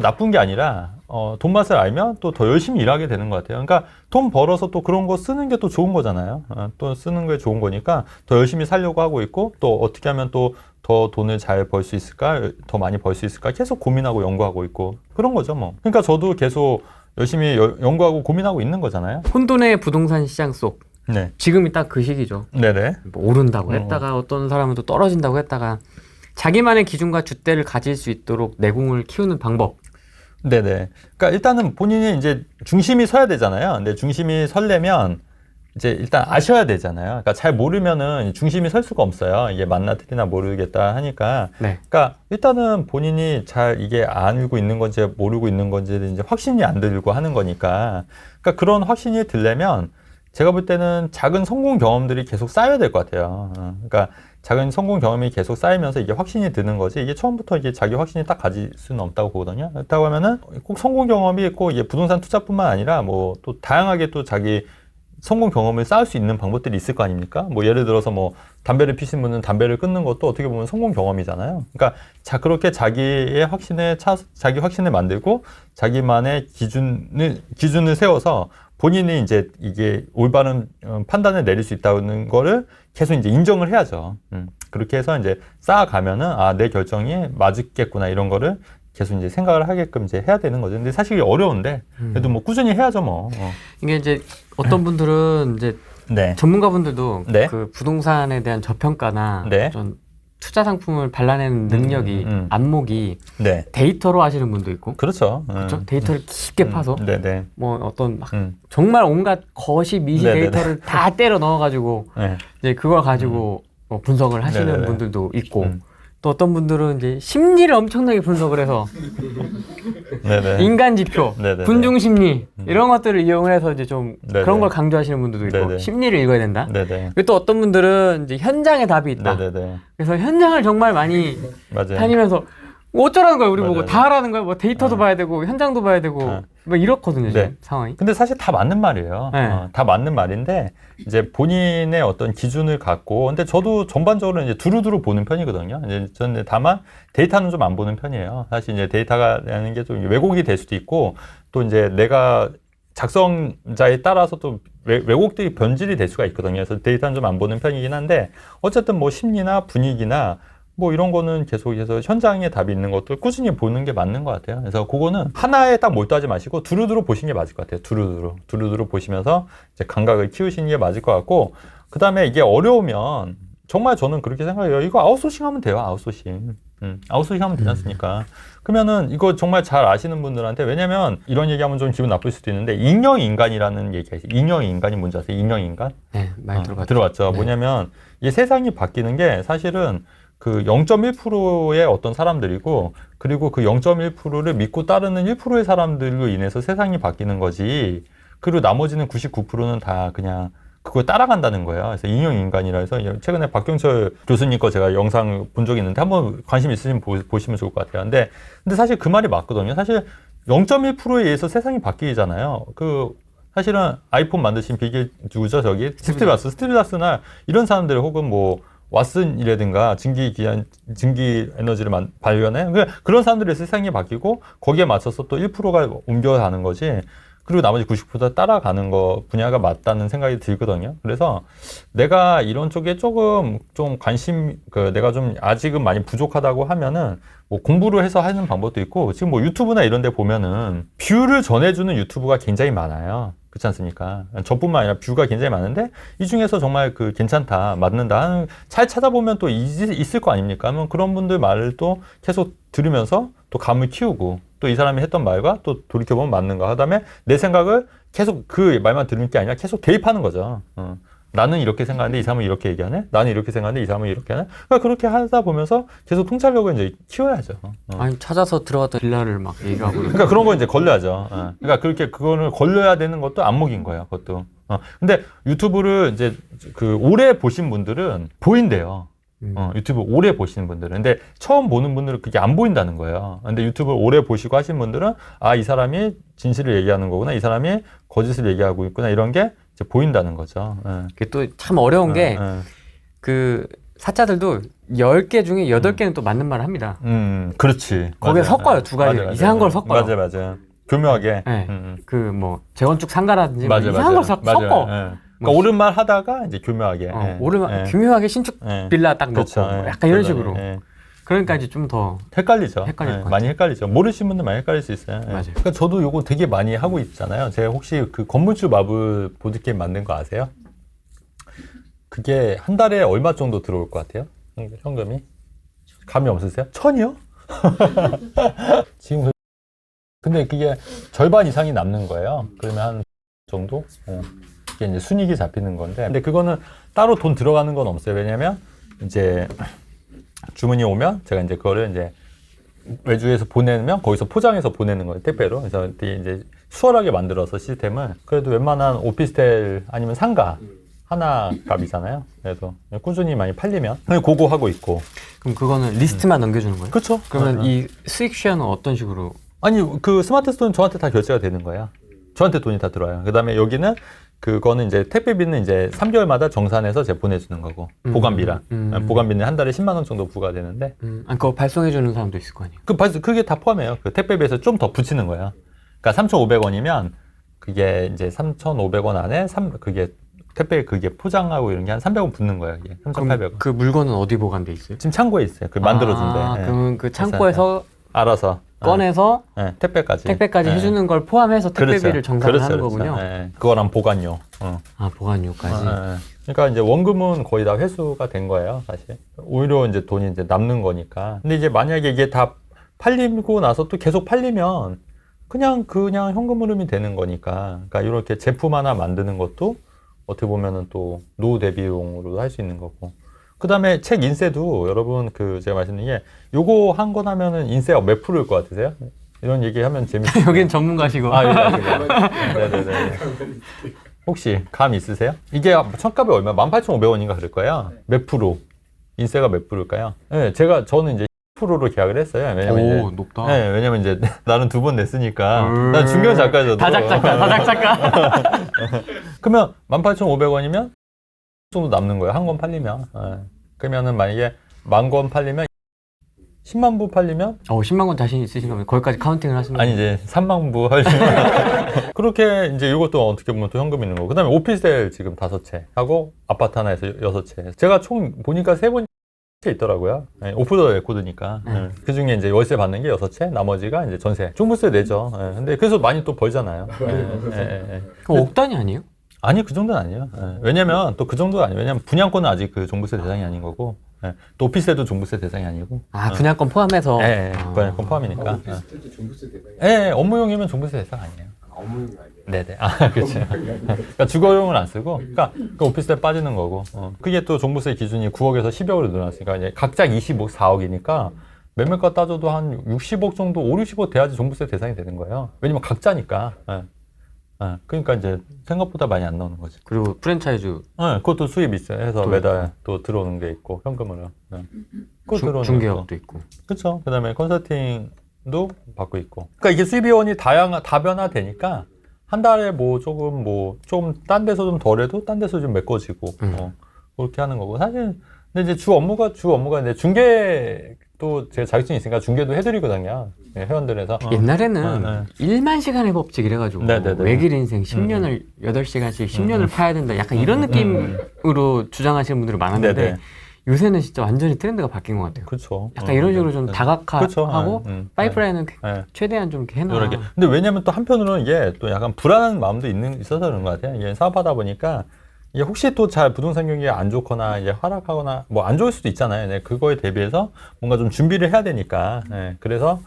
나쁜 게 아니라 돈맛을 알면 또 더 열심히 일하게 되는 것 같아요. 그러니까 돈 벌어서 또 그런 거 쓰는 게 또 좋은 거잖아요. 또 쓰는 게 좋은 거니까 더 열심히 살려고 하고 있고 또 어떻게 하면 또 더 돈을 잘 벌 수 있을까? 더 많이 벌 수 있을까? 계속 고민하고 연구하고 있고 그런 거죠 뭐. 그러니까 저도 계속 열심히 연구하고 고민하고 있는 거잖아요. 혼돈의 부동산 시장 속 네. 지금이 딱 그 시기죠. 네네. 뭐 오른다고 했다가 어떤 사람은 또 떨어진다고 했다가 자기만의 기준과 줏대를 가질 수 있도록 내공을 키우는 방법. 네네. 그러니까 일단은 본인이 이제 중심이 서야 되잖아요. 근데 중심이 설려면 이제 일단 아셔야 되잖아요. 그러니까 잘 모르면은 중심이 설 수가 없어요. 이게 맞나 틀리나 모르겠다 하니까. 네. 그러니까 일단은 본인이 잘 이게 알고 있는 건지 모르고 있는 건지 이제 확신이 안 들고 하는 거니까. 그러니까 그런 확신이 들려면 제가 볼 때는 작은 성공 경험들이 계속 쌓여야 될 것 같아요. 그러니까 작은 성공 경험이 계속 쌓이면서 이게 확신이 드는 거지 이게 처음부터 이게 자기 확신이 딱 가질 수는 없다고 보거든요. 그렇다고 하면은 꼭 성공 경험이 있고 이게 부동산 투자뿐만 아니라 뭐 또 다양하게 또 자기 성공 경험을 쌓을 수 있는 방법들이 있을 거 아닙니까? 뭐 예를 들어서 뭐 담배를 피신 분은 담배를 끊는 것도 어떻게 보면 성공 경험이잖아요. 그러니까 그렇게 자기 확신을 만들고 자기만의 기준을 세워서 본인이 이제 이게 올바른 판단을 내릴 수 있다는 거를 계속 이제 인정을 해야죠. 그렇게 해서 이제 쌓아가면은 내 결정이 맞겠구나 이런 거를 계속 이제 생각을 하게끔 이제 해야 되는 거죠. 근데 사실 어려운데 그래도 뭐 꾸준히 해야죠 뭐. 이게 이제 어떤 분들은 이제 네. 전문가분들도 네. 그 부동산에 대한 저평가나 네. 좀 투자 상품을 발라내는 능력이 안목이 네. 데이터로 하시는 분도 있고 그렇죠. 그렇죠? 데이터를 깊게 파서 네네. 뭐 어떤 막 정말 온갖 거시 미시 네네네. 데이터를 다 때려 넣어가지고 네. 이제 그걸 가지고 뭐 분석을 하시는 네네네. 분들도 있고 또 어떤 분들은 이제 심리를 엄청나게 분석을 해서 네네. 인간 지표, 네네네. 군중 심리 이런 것들을 이용을 해서 이제 좀 네네. 그런 걸 강조하시는 분들도 있고 네네. 심리를 읽어야 된다. 네네. 그리고 또 어떤 분들은 이제 현장에 답이 있다. 네네네. 그래서 현장을 정말 많이 맞아요. 다니면서 뭐 어쩌라는 거야 우리 맞아요. 보고 다 하라는 거야. 뭐 데이터도 봐야 되고 현장도 봐야 되고 뭐 이렇거든요 지금 네. 상황이. 근데 사실 다 맞는 말이에요. 네. 다 맞는 말인데 이제 본인의 어떤 기준을 갖고 근데 저도 전반적으로 이제 두루두루 보는 편이거든요. 이제 저는 다만 데이터는 좀 안 보는 편이에요. 사실 이제 데이터가라는 게 좀 왜곡이 될 수도 있고 또 이제 내가 작성자에 따라서 또 왜곡들이 변질이 될 수가 있거든요. 그래서 데이터는 좀 안 보는 편이긴 한데 어쨌든 뭐 심리나 분위기나 뭐 이런 거는 계속해서 현장에 답이 있는 것도 꾸준히 보는 게 맞는 것 같아요. 그래서 그거는 하나에 딱 몰두하지 마시고 두루두루 보시는 게 맞을 것 같아요. 두루두루 보시면서 이제 감각을 키우시는 게 맞을 것 같고 그 다음에 이게 어려우면 정말 저는 그렇게 생각해요. 이거 아웃소싱 하면 돼요. 아웃소싱. 아웃소싱 하면 되지 않습니까? 그러면은 이거 정말 잘 아시는 분들한테 왜냐면 이런 얘기하면 좀 기분 나쁠 수도 있는데 인형인간이라는 얘기가 있어요. 인형인간이 뭔지 아세요? 인형인간? 네, 많이 들어봤죠. 들어봤죠. 네. 뭐냐면 이 세상이 바뀌는 게 사실은 그 0.1%의 어떤 사람들이고 그리고 그 0.1%를 믿고 따르는 1%의 사람들로 인해서 세상이 바뀌는 거지 그리고 나머지는 99%는 다 그냥 그걸 따라간다는 거예요. 그래서 인형인간이라 해서 최근에 박경철 교수님 거 제가 영상 본 적이 있는데 한번 관심 있으시면 보시면 좋을 것 같아요. 근데 사실 그 말이 맞거든요. 사실 0.1%에 의해서 세상이 바뀌잖아요. 사실은 아이폰 만드신 비게 누구죠? 저기 스티브 잡스나 이런 사람들 혹은 뭐 왓슨이라든가 증기 에너지를 발견해. 그런 사람들의 세상이 바뀌고 거기에 맞춰서 또 1%가 옮겨가는 거지. 그리고 나머지 90% 따라가는 거 분야가 맞다는 생각이 들거든요. 그래서 내가 이런 쪽에 조금 좀 내가 좀 아직은 많이 부족하다고 하면은 뭐 공부를 해서 하는 방법도 있고 지금 뭐 유튜브나 이런 데 보면은 뷰를 전해주는 유튜브가 굉장히 많아요. 그렇지 않습니까? 저뿐만 아니라 뷰가 굉장히 많은데 이 중에서 정말 괜찮다, 맞는다 잘 찾아보면 또 있을 거 아닙니까? 그러면 그런 분들 말을 또 계속 들으면서 또 감을 키우고 또 이 사람이 했던 말과 또 돌이켜보면 맞는가. 그다음에 내 생각을 계속 그 말만 들을 게 아니라 계속 개입하는 거죠. 나는 이렇게 생각하는데 이 사람은 이렇게 얘기하네. 나는 이렇게 생각하는데 이 사람은 이렇게 하네. 그러니까 그렇게 하다 보면서 계속 통찰력을 이제 키워야죠. 아니 찾아서 들어갔던 빌라를 막 얘기하고. 그러니까 그런 거 이제 걸려야죠. 그러니까 그렇게 그거를 걸려야 되는 것도 안목인 거예요. 그것도. 근데 유튜브를 이제 그 오래 보신 분들은 보인대요. 유튜브 오래 보시는 분들은. 근데 처음 보는 분들은 그게 안 보인다는 거예요. 근데 유튜브 오래 보시고 하신 분들은 아, 이 사람이 진실을 얘기하는 거구나. 이 사람이 거짓을 얘기하고 있구나. 이런 게 이제 보인다는 거죠. 그게 또 참 어려운 게 그 사자들도 10개 중에 8개는 또 맞는 말을 합니다. 그렇지. 거기에 맞아요. 섞어요. 두 가지. 맞아요. 이상한 걸 섞어요. 맞아요. 교묘하게. 네. 그 뭐 재건축 상가라든지 맞아요. 이상한 걸 섞어. 그러니까 옳은 말 하다가 이제 교묘하게. 옳은 말, 교묘하게 신축 빌라 딱 넣고 그렇죠. 뭐 약간 이런 식으로. 그러니까 이제 좀 더 헷갈리죠. 헷갈릴 것 같아요. 많이 헷갈리죠. 모르시는 분들 많이 헷갈릴 수 있어요. 맞아요. 그러니까 저도 요거 되게 많이 하고 있잖아요. 제가 혹시 그 건물주 마블 보드게임 만든 거 아세요? 그게 한 달에 얼마 정도 들어올 것 같아요? 현금이? 감이 없으세요? 1000이요? 지금 근데 그게 절반 이상이 남는 거예요. 그러면 한 정도? 이게 이제 순이익이 잡히는 건데. 근데 그거는 따로 돈 들어가는 건 없어요. 왜냐면 이제 주문이 오면 제가 이제 그거를 이제 외주에서 보내면 거기서 포장해서 보내는 거예요. 택배로. 그래서 이제 수월하게 만들어서 시스템을. 그래도 웬만한 오피스텔 아니면 상가 하나 값이잖아요. 그래서 꾸준히 많이 팔리면 그거 하고 있고. 그럼 그거는 리스트만 넘겨주는 거예요? 그렇죠. 그러면 이 수익 쉐어는 어떤 식으로? 아니 그 스마트 스토어는 저한테 다 결제가 되는 거예요. 저한테 돈이 다 들어와요. 그다음에 여기는 그거는 이제 택배비는 이제 3개월마다 정산해서 제가 보내주는 거고 보관비랑 보관비는 한 달에 10만 원 정도 부과되는데 아니 그거 발송해주는 사람도 있을 거 아니에요? 그게 다 포함해요. 그 택배비에서 좀 더 붙이는 거예요. 그러니까 3,500원이면 그게 이제 3,500원 안에 그게 택배 그게 포장하고 이런 게 한 300원 붙는 거예요. 이게 3,800원. 그 물건은 어디 보관돼 있어요? 지금 창고에 있어요. 그 만들어준대. 그러면 그 창고에서 알아서 꺼내서 택배까지 해주는 걸 포함해서 택배비를 정산을 하는 거군요. 그거랑 보관료. 보관료까지. 그러니까 이제 원금은 거의 다 회수가 된 거예요, 사실. 오히려 이제 돈이 이제 남는 거니까. 근데 이제 만약에 이게 다 팔리고 나서 또 계속 팔리면 그냥 현금 흐름이 되는 거니까. 그러니까 이렇게 제품 하나 만드는 것도 어떻게 보면은 또 노후 대비용으로도 할 수 있는 거고. 그 다음에 책 인쇄도 여러분 제가 말씀드린 게 요거 한 건 하면은 인쇄가 몇 프로일 것 같으세요? 이런 얘기 하면 재밌어요. 여긴 전문가시고. 네네네. 혹시 감 있으세요? 이게 첫값이 얼마? 18,500원인가 그럴 거예요. 몇 프로? 인쇄가 몇 프로일까요? 네, 저는 이제 10%로 계약을 했어요. 왜냐면 높다. 네, 왜냐면 이제 나는 2번 냈으니까. 난 중견 작가죠. 다작작가. 그러면 18,500원이면 정도 남는 거예요. 한 권 팔리면. 그러면은 만약에 10,000권 팔리면 10만 부 팔리면 10만 권 자신 있으신가 보면 거기까지 카운팅을 하시면 아니 이제 3만 부 하시면 그렇게 이제 이것도 어떻게 보면 또 현금 있는 거고. 그다음에 오피스텔 지금 5채 하고 아파트 하나에서 6채. 제가 총 보니까 3번 있더라고요. 오프 더 레코드니까. 그 중에 이제 월세 받는 게 6채, 나머지가 이제 전세. 종부세 내죠. 근데 그래서 많이 또 벌잖아요. 그럼 억 단위 아니에요? 아니, 그 정도는 아니에요. 왜냐면 또 그 정도는 아니에요. 왜냐면 분양권은 아직 그 종부세 대상이 아닌 거고, 또 오피스텔도 종부세 대상이 아니고. 분양권 포함해서? 분양권 포함이니까. 오피스텔도 종부세 대상이 업무용이면 종부세 대상 아니에요. 업무용이 아니에요. 네네. 그렇죠. 그러니까 주거용은 안 쓰고, 그러니까 그 오피스텔 빠지는 거고. 그게 또 종부세 기준이 9억에서 10억으로 늘어났으니까 이제 각각 4억이니까 몇몇가 따져도 한 60억 정도, 5, 60억 돼야지 종부세 대상이 되는 거예요. 왜냐면 각자니까. 그러니까 이제 생각보다 많이 안 나오는 거지. 그리고 프랜차이즈. 그것도 수입 있어요. 해서 매달 또 들어오는 게 있고, 현금으로. 중개업도 있고. 그렇죠. 그 다음에 컨설팅도 받고 있고. 그러니까 이게 수입비원이 다변화되니까 한 달에 조금 딴 데서 좀 덜해도 딴 데서 좀 메꿔지고, 그렇게 하는 거고. 사실, 근데 이제 주 업무가 이제 중개도 제가 자격증이 있으니까 중개도 해드리거든요. 회원들에서. 옛날에는 1만 시간의 법칙 이래가지고 외길 인생 10년을 8시간씩 10년을 파야 된다. 약간 이런 느낌으로 주장하시는 분들이 많았는데 요새는 진짜 완전히 트렌드가 바뀐 것 같아요. 그렇죠. 약간 이런 식으로 좀 다각화하고 파이프라인은 최대한 좀 이렇게 해놔. 근데 왜냐면 또 한편으로는 이게 또 약간 불안한 마음도 있어서 그런 것 같아요. 이게 사업하다 보니까 이게 혹시 또 잘 부동산 경기가 안 좋거나 이제 하락하거나 뭐 안 좋을 수도 있잖아요. 그거에 대비해서 뭔가 좀 준비를 해야 되니까. 그래서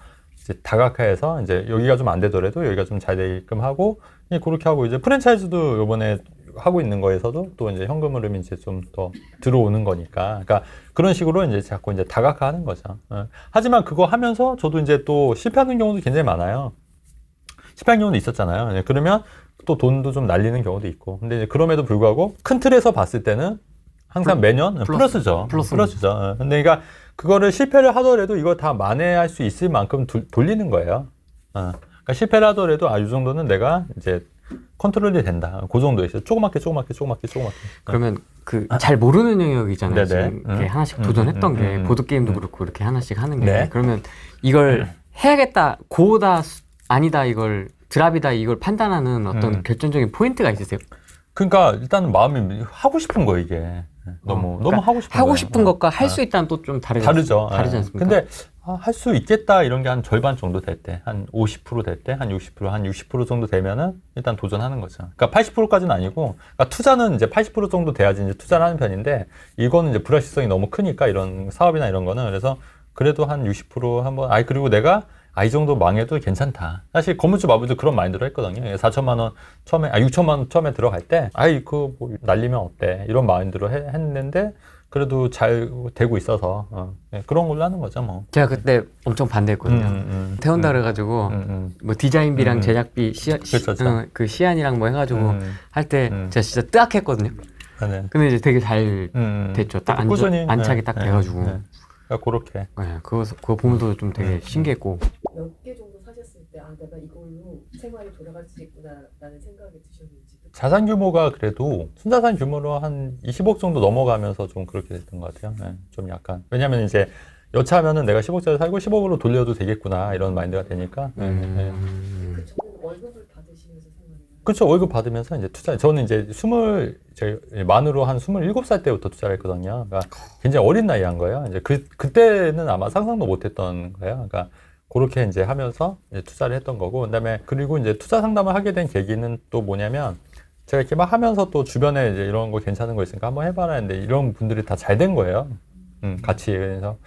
이제 다각화해서 이제 여기가 좀 안 되더라도 여기가 좀 잘 되게끔 하고 그렇게 하고 이제 프랜차이즈도 요번에 하고 있는 거에서도 또 이제 현금 흐름이 이제 좀 더 들어오는 거니까. 그러니까 그런 식으로 이제 자꾸 이제 다각화하는 거죠. 하지만 그거 하면서 저도 이제 또 실패하는 경우도 굉장히 많아요. 실패한 경우도 있었잖아요. 그러면 또 돈도 좀 날리는 경우도 있고. 근데 이제 그럼에도 불구하고 큰 틀에서 봤을 때는 항상 매년 플러스죠. 플러스죠. 근데 그러니까 그거를 실패를 하더라도 이거 다 만회할 수 있을 만큼 돌리는 거예요. 그러니까 실패를 하더라도 이 정도는 내가 이제 컨트롤이 된다. 그 정도에서 조그맣게. 그러면 그 잘 모르는 영역이잖아요. 네네. 지금 이렇게 하나씩 도전했던 게 보드 게임도 그렇고 이렇게 하나씩 하는 게. 네. 그러면 이걸 해야겠다, 고다, 아니다, 이걸 드랍이다, 이걸 판단하는 어떤 결정적인 포인트가 있으세요? 그러니까 일단 마음이 하고 싶은 거 이게 너무 하고 싶은 하고 거예요. 싶은 것과 할 수 있다는 또 좀 다르지 않습니까? 근데 할 수 있겠다 이런 게 한 절반 정도 될 때, 한 50% 될 때, 한 60% 정도 되면은 일단 도전하는 거죠. 그러니까 80%까지는 아니고, 그러니까 투자는 이제 80% 정도 돼야지 이제 투자를 하는 편인데, 이거는 이제 불확실성이 너무 크니까 이런 사업이나 이런 거는 그래서 그래도 한 60% 한번, 그리고 내가 이 정도 망해도 괜찮다. 사실 건물주 마부도 그런 마인드로 했거든요. 4천만 원 처음에, 6천만 원 처음에 들어갈 때, 그거 뭐 날리면 어때? 이런 마인드로 했는데, 그래도 잘 되고 있어서, 그런 걸로 하는 거죠, 뭐. 제가 그때 엄청 반대했거든요. 태운다 그래가지고, 뭐 디자인비랑 제작비, 그 시안이랑 뭐 해가지고 할 때 제가 진짜 뜨악했거든요. 네. 근데 이제 되게 잘 됐죠. 딱 꾸준히, 안착이 딱 돼가지고. 그러니까 그렇게. 그거 보면서 좀 되게 신기했고. 몇 개 정도 사셨을 때 내가 이걸로 생활이 돌아갈 수 있구나라는 생각이 드셨는지. 자산 규모가 그래도 순자산 규모로 한 20억 정도 넘어가면서 좀 그렇게 됐던 것 같아요. 좀 약간. 왜냐면 이제 여차하면은 내가 10억짜리 살고 10억으로 돌려도 되겠구나 이런 마인드가 되니까. 그 전에는 월급을 받으시면서 생활을. 그렇죠. 월급 받으면서 이제 투자. 저는 이제 만으로 한 27살 때부터 투자를 했거든요. 그러니까 굉장히 어린 나이에 한 거예요. 이제 그때는 아마 상상도 못 했던 거예요. 그러니까 그렇게 이제 하면서 이제 투자를 했던 거고. 그다음에 그리고 이제 투자 상담을 하게 된 계기는 또 뭐냐면 제가 이렇게 막 하면서 또 주변에 이제 이런 거 괜찮은 거 있으니까 한번 해봐라 했는데 이런 분들이 다 잘 된 거예요. 같이. 그래서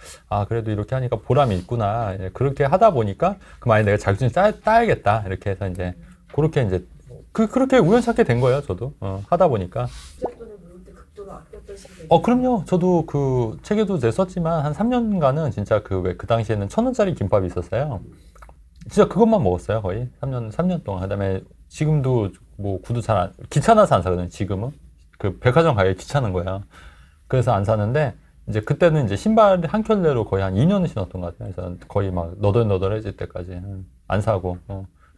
그래도 이렇게 하니까 보람이 있구나. 그렇게 하다 보니까 만약에 내가 자격증 따야겠다. 이렇게 해서 이제 그렇게 이제 그렇게 우연찮게 된 거예요. 저도 하다 보니까. 투자 돈을 모을 때 극도로 아꼈던 시기가. 그럼요. 저도 그 책에도 이제 썼지만 한 3년간은 진짜 그 당시에는 1,000원짜리 김밥이 있었어요. 진짜 그것만 먹었어요. 거의 3년 동안. 그다음에 지금도 뭐 구두 귀찮아서 안 사거든요. 지금은 그 백화점 가기 귀찮은 거예요. 그래서 안 사는데 이제 그때는 이제 신발 한 켤레로 거의 한 2년을 신었던 것 같아요. 그래서 거의 막 너덜너덜해질 때까지 안 사고.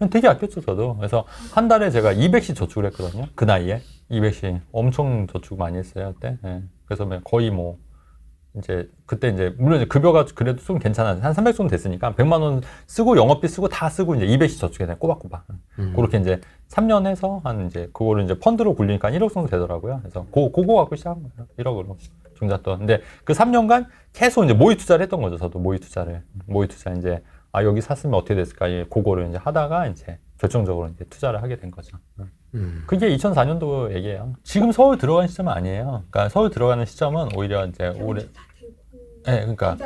되게 아꼈죠, 저도. 그래서 한 달에 제가 200씩 저축을 했거든요. 그 나이에 200씩 엄청 저축 많이 했어요, 그때. 그래서 거의 뭐 이제 그때 이제 물론 이제 급여가 그래도 좀 괜찮아요. 한 300 정도 됐으니까 100만 원 쓰고 영업비 쓰고 다 쓰고 이제 200씩 저축해서 꼬박꼬박. 그렇게 이제 3년 해서 한 이제 그거를 이제 펀드로 굴리니까 1억 정도 되더라고요. 그래서 그거 갖고 시작한 거예요. 1억으로. 종잣돈. 근데 그 3년간 계속 이제 모의 투자를 했던 거죠. 저도 모의 투자 이제 여기 샀으면 어떻게 됐을까? 그거를 이제 하다가 이제 결정적으로 이제 투자를 하게 된 거죠. 그게 2004년도 얘기예요. 지금 서울 들어가는 시점은 아니에요. 그러니까 서울 들어가는 시점은 오히려 이제 올해. 그러니까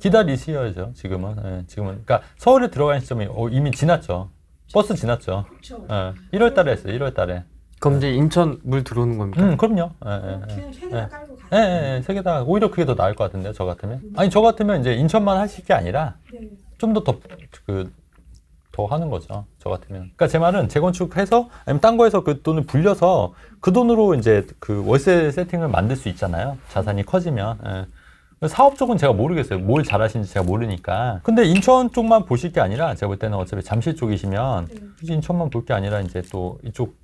기다리셔야죠. 지금은. 그러니까 서울에 들어가는 시점이 이미 지났죠. 버스 지났죠. 1월달에 했어요. 1월달에. 그럼 이제 인천 물 들어오는 겁니까? 그럼요. 그냥 세 개다 깔고 가요. 세 개 다. 오히려 그게 더 나을 것 같은데요, 저 같으면. 저 같으면 이제 인천만 하실 게 아니라 좀 더 하는 거죠, 저 같으면. 그러니까 제 말은 재건축해서 아니면 딴 거에서 그 돈을 불려서 그 돈으로 이제 그 월세 세팅을 만들 수 있잖아요. 자산이 커지면. 사업 쪽은 제가 모르겠어요. 뭘 잘하시는지 제가 모르니까. 근데 인천 쪽만 보실 게 아니라 제가 볼 때는 어차피 잠실 쪽이시면 굳이 인천만 볼 게 아니라 이제 또 이쪽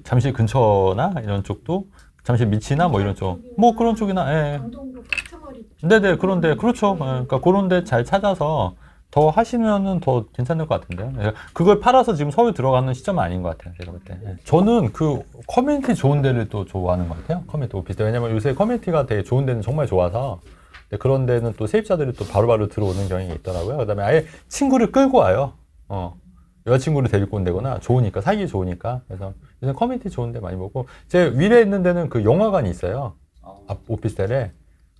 잠실 근처나 이런 쪽도 잠실 밑이나 뭐 이런 쪽, 뭐 그런 쪽이나, 강동구 팩트머리. 네네, 그런데 그렇죠. 그러니까 그런데 잘 찾아서 더 하시면은 더 괜찮을 것 같은데요. 그걸 팔아서 지금 서울 들어가는 시점은 아닌 것 같아요. 제가 볼 때. 저는 그 커뮤니티 좋은 데를 또 좋아하는 것 같아요. 커뮤니티 오피스. 왜냐면 요새 커뮤니티가 되게 좋은 데는 정말 좋아서. 그런 데는 또 세입자들이 또 바로바로 들어오는 경향이 있더라고요. 그 다음에 아예 친구를 끌고 와요. 여자친구를 데리고 온다거나 좋으니까, 살기 좋으니까. 그래서 요새 커뮤니티 좋은 데 많이 보고. 제 위례에 있는 데는 그 영화관이 있어요. 오피스텔에.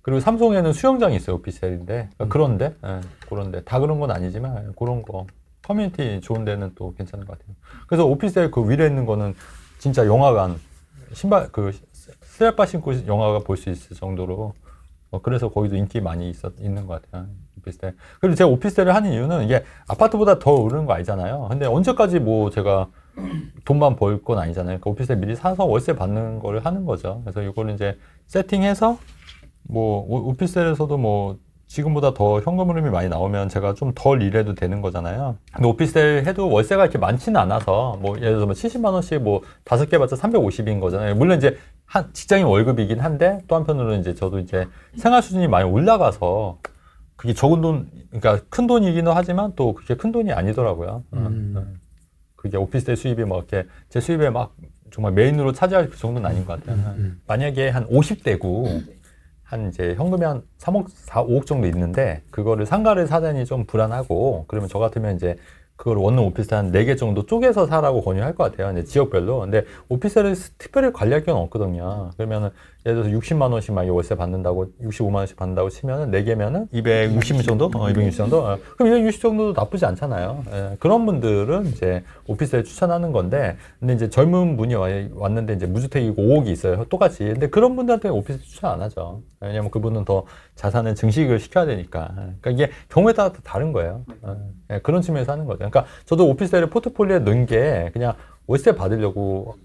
그리고 삼성에는 수영장이 있어요. 오피스텔인데. 그러니까 그런데, 예, 그런데. 다 그런 건 아니지만, 그런 거. 커뮤니티 좋은 데는 또 괜찮은 것 같아요. 그래서 오피스텔 그 위에 있는 거는 진짜 영화관, 신발, 슬리퍼 신고 영화가 볼 수 있을 정도로, 그래서 거기도 인기 많이 있는 것 같아요. 오피스텔. 그리고 제가 오피스텔을 하는 이유는 이게 아파트보다 더 오르는 거 알잖아요. 근데 언제까지 뭐 제가 돈만 벌 건 아니잖아요. 그러니까 오피스텔 미리 사서 월세 받는 거를 하는 거죠. 그래서 이거를 이제 세팅해서 뭐 오피스텔에서도 뭐 지금보다 더 현금 흐름이 많이 나오면 제가 좀 덜 일해도 되는 거잖아요. 근데 오피스텔 해도 월세가 이렇게 많지는 않아서 뭐 예를 들어서 뭐 70만 원씩 뭐 5개 받자 350인 거잖아요. 물론 이제 직장인 월급이긴 한데 또 한편으로는 이제 저도 이제 생활 수준이 많이 올라가서 그게 적은 돈, 그러니까 큰 돈이기는 하지만 또 그게 큰 돈이 아니더라고요. 그게 오피스텔 수입이 뭐 이렇게 제 수입에 막 정말 메인으로 차지할 그 정도는 아닌 것 같아요. 만약에 한 50대고 한 이제 현금이 한 3억, 4, 5억 정도 있는데 그거를 상가를 사자니 좀 불안하고 그러면 저 같으면 이제 그걸 원룸 오피스텔 한 4개 정도 쪼개서 사라고 권유할 것 같아요. 이제 지역별로. 근데 오피스텔을 특별히 관리할 건 없거든요. 그러면은 예를 들어서 60만 원씩 막 월세 받는다고 65만 원씩 받는다고 치면은 4개면은 260 정도? 260 정도? 그럼 260 정도도 나쁘지 않잖아요. 예, 그런 분들은 이제 오피스텔 추천하는 건데 근데 이제 젊은 분이 왔는데 이제 무주택이고 5억이 있어요. 똑같이. 근데 그런 분들한테 오피스텔 추천 안 하죠. 왜냐면 그분은 더 자산을 증식을 시켜야 되니까. 그러니까 이게 경우에 따라 다른 거예요. 예, 그런 측면에서 하는 거죠. 그러니까 저도 오피스텔을 포트폴리오에 넣은 게 그냥 월세 받으려고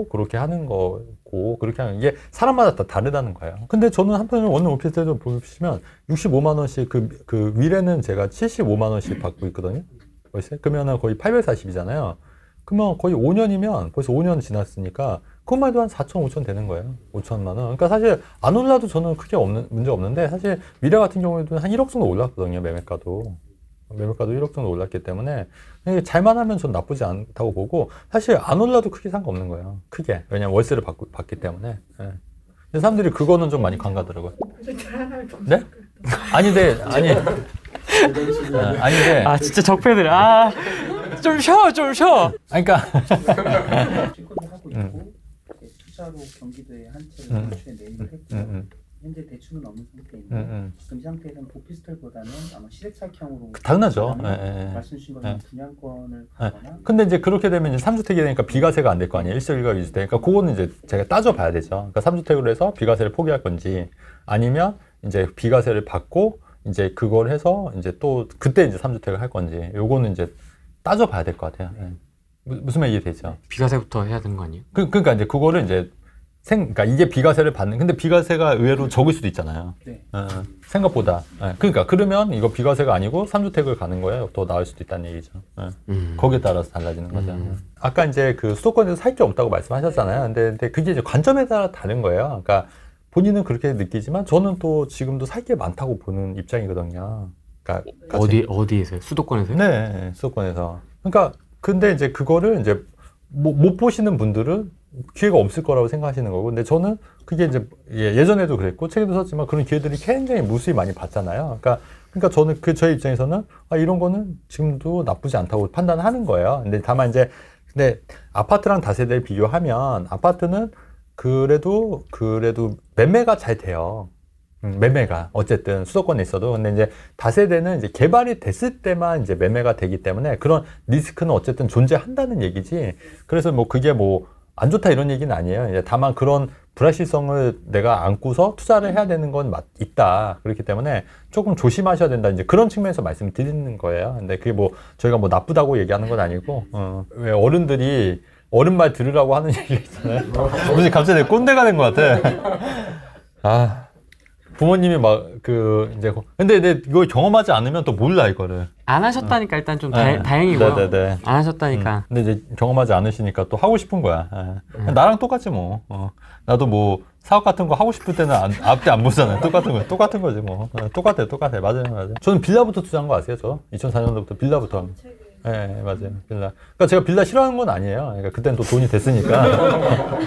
그렇게 하는 거고, 그렇게 하는 게 사람마다 다 다르다는 거예요. 근데 저는 한편으로 원룸 오피스텔도 보시면 65만 원씩 그 위례는 제가 75만 원씩 받고 있거든요. 월세? 그러면은 거의 840이잖아요. 그러면 거의 5년이면 벌써 5년 지났으니까 그것만 해도 한 4천, 5천 되는 거예요. 5천만 원. 그러니까 사실 안 올라도 저는 크게 문제 없는데 사실 위례 같은 경우에도 한 1억 정도 올랐거든요. 매매가도 1억 정도 올랐기 때문에 잘만 하면 전 나쁘지 않다고 보고 사실 안 올라도 크게 상관없는 거예요. 크게. 왜냐면 월세를 받기 때문에. 예. 근데 사람들이 그거는 좀 많이 관가더라고요. 네? 아닌데. 아 진짜 적폐들. 좀 쉬어. 그러니까 실거주 하고 있고 투자로 경기도에 한 채를 대출에 매입을 했고 현재 대출은 없는 상태인데 지금 이 상태에서는 오피스텔보다는 아마 시댁살형으로 당연하죠. 말씀 주신 것처럼 분양권을 가거나 근데 이제 그렇게 되면 이제 3주택이 되니까 비과세가 안 될 거 아니에요. 1주택과 2주택. 그러니까 그거는 이제 제가 따져봐야 되죠. 그러니까 3주택으로 해서 비과세를 포기할 건지 아니면 이제 비과세를 받고 이제 그걸 해서 이제 또 그때 이제 3주택을 할 건지 요거는 이제 따져봐야 될 것 같아요. 무슨 말 이해되죠? 비과세부터 해야 되는 거 아니에요? 그러니까 이제 그거를 이제 그러니까 이게 비과세를 받는, 근데 비과세가 의외로 적을 수도 있잖아요. 네. 생각보다. 그러니까 그러면 이거 비과세가 아니고 3주택을 가는 거예요. 더 나을 수도 있다는 얘기죠. 거기에 따라서 달라지는 거죠. 아까 이제 그 수도권에서 살 게 없다고 말씀하셨잖아요. 근데 그게 이제 관점에 따라 다른 거예요. 그러니까 본인은 그렇게 느끼지만 저는 또 지금도 살 게 많다고 보는 입장이거든요. 그러니까 어디에서요? 수도권에서요? 네, 수도권에서. 그러니까 근데 이제 그거를 이제 못 보시는 분들은 기회가 없을 거라고 생각하시는 거고, 근데 저는 그게 이제 예전에도 그랬고 책에도 썼지만 그런 기회들이 굉장히 무수히 많이 봤잖아요. 그러니까 저는 저희 입장에서는 이런 거는 지금도 나쁘지 않다고 판단하는 거예요. 근데 다만 이제 근데 아파트랑 다세대를 비교하면 아파트는 그래도 매매가 잘 돼요. 매매가 어쨌든 수도권에 있어도. 근데 이제 다세대는 이제 개발이 됐을 때만 이제 매매가 되기 때문에 그런 리스크는 어쨌든 존재한다는 얘기지. 그래서 뭐 그게 뭐 안 좋다 이런 얘기는 아니에요. 이제 다만 그런 불확실성을 내가 안고서 투자를 해야 되는 건 있다. 그렇기 때문에 조금 조심하셔야 된다. 이제 그런 측면에서 말씀드리는 거예요. 근데 그게 뭐 저희가 뭐 나쁘다고 얘기하는 건 아니고, 왜 어른들이 어른 말 들으라고 하는 얘기가 있잖아요. 무슨 갑자기 내가 꼰대가 된 것 같아. 부모님이 이제 근데 이거 경험하지 않으면 또 몰라 이거를. 안 하셨다니까 일단 좀 다행이고요. 네네네. 안 하셨다니까. 근데 이제 경험하지 않으시니까 또 하고 싶은 거야. 나랑 똑같지 뭐. 나도 뭐 사업 같은 거 하고 싶을 때는 앞뒤 안 보잖아요. 똑같은 거지 뭐. 똑같아. 맞아요. 저는 빌라부터 투자한 거 아세요? 저 2004년도부터 빌라부터 한 거. 네, 맞아요. 빌라. 그러니까 제가 빌라 싫어하는 건 아니에요. 그러니까 그때는 또 돈이 됐으니까.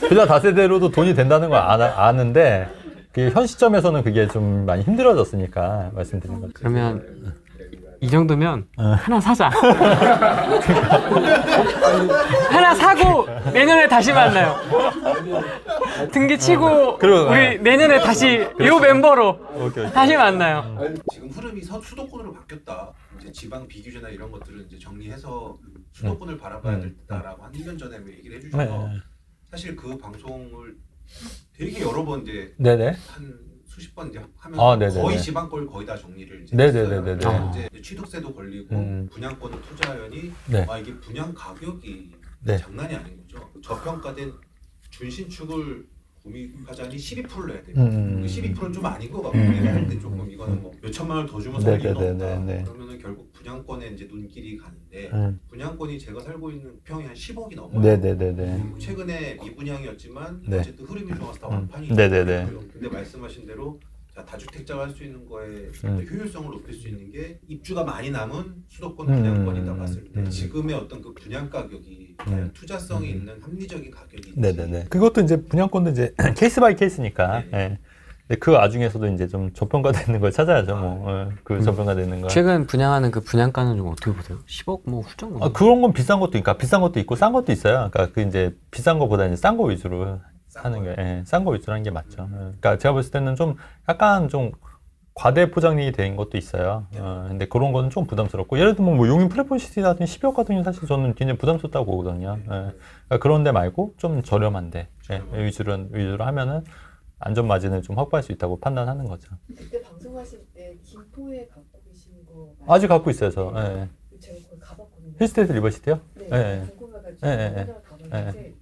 빌라 다세대로도 돈이 된다는 걸 아는데, 그게 현 시점에서는 그게 좀 많이 힘들어졌으니까 말씀드린 거죠. 그러면 이 정도면 하나 사자. 하나 사고 내년에 다시 만나요. 등기 치고 그리고, 우리 내년에 다시 요 멤버로 오케이. 다시 만나요. 지금 흐름이 수도권으로 바뀌었다. 이제 지방 비규제나 이런 것들은 이제 정리해서 수도권을 바라봐야 된다라고 한 1년 전에 얘기를 해주셔서 네. 사실 그 방송을 되게 여러 번 이제 네네. 한 수십 번 이제 하면서 아, 네네네. 거의 지방 걸 거의 다 정리를 이제 네네네네네. 했어요. 이제 취득세도 걸리고 분양권을 투자하연이 네. 이게 분양 가격이 네. 장난이 아닌 거죠. 저평가된 준신축을 구입하자니 12%를 내야 돼요. 그 12%는 좀 아닌 것 같고 내가 할 때 조금 이거는 뭐 몇 천만 원을 더 주면 살 이유는 없다. 네네네네. 그러면은 결국 분양권에 이제 눈길이 가는데 분양권이 제가 살고 있는 평이 한 10억이 넘어요. 네네네네. 최근에 미분양이었지만 네. 어쨌든 흐름이 좋아서 다 완판이 네네네. 있고요. 근데 말씀하신 대로 자, 다주택자가 할 수 있는 거에 효율성을 높일 수 있는 게 입주가 많이 남은 수도권 분양권이다 봤을 때 지금의 어떤 그 분양 가격이 과연 투자성이 있는 합리적인 가격인지 네네네. 그것도 이제 분양권도 이제 케이스 바이 케이스니까. 예. 근데 그 와중에서도 이제 좀 저평가되는 걸 찾아야죠. 뭐 그 저평가되는 거. 최근 분양하는 그 분양가는 좀 어떻게 보세요? 10억 뭐 후정? 아, 그런 건 비싼 것도 있고 비싼 것도 있고 싼 것도 있어요. 그러니까 그 이제 비싼 거보다 이제 싼 거 위주로 하는 게, 예, 싼 거 위주로 하는 게 맞죠. 예. 그러니까 제가 봤을 때는 좀 약간 좀 과대 포장이 된 것도 있어요. 근데 그런 거는 좀 부담스럽고 예를 들면 뭐 용인 플랫폼시티 같은 10억 같은 게 사실 저는 굉장히 부담스럽다고 보거든요. 예. 그러니까 그런 데 말고 좀 저렴한데 위주로 하면은 안전 마진을 좀 확보할 수 있다고 판단하는 거죠. 그때 방송하실 때 김포에 갖고 계신 거 아직 갖고 있어요, 저. 예. 제가 거기 가봤거든요. 힐스테이트 리버시티요? 네, 예. 궁금해가지고 예, 예, 예. 하나 가봤는데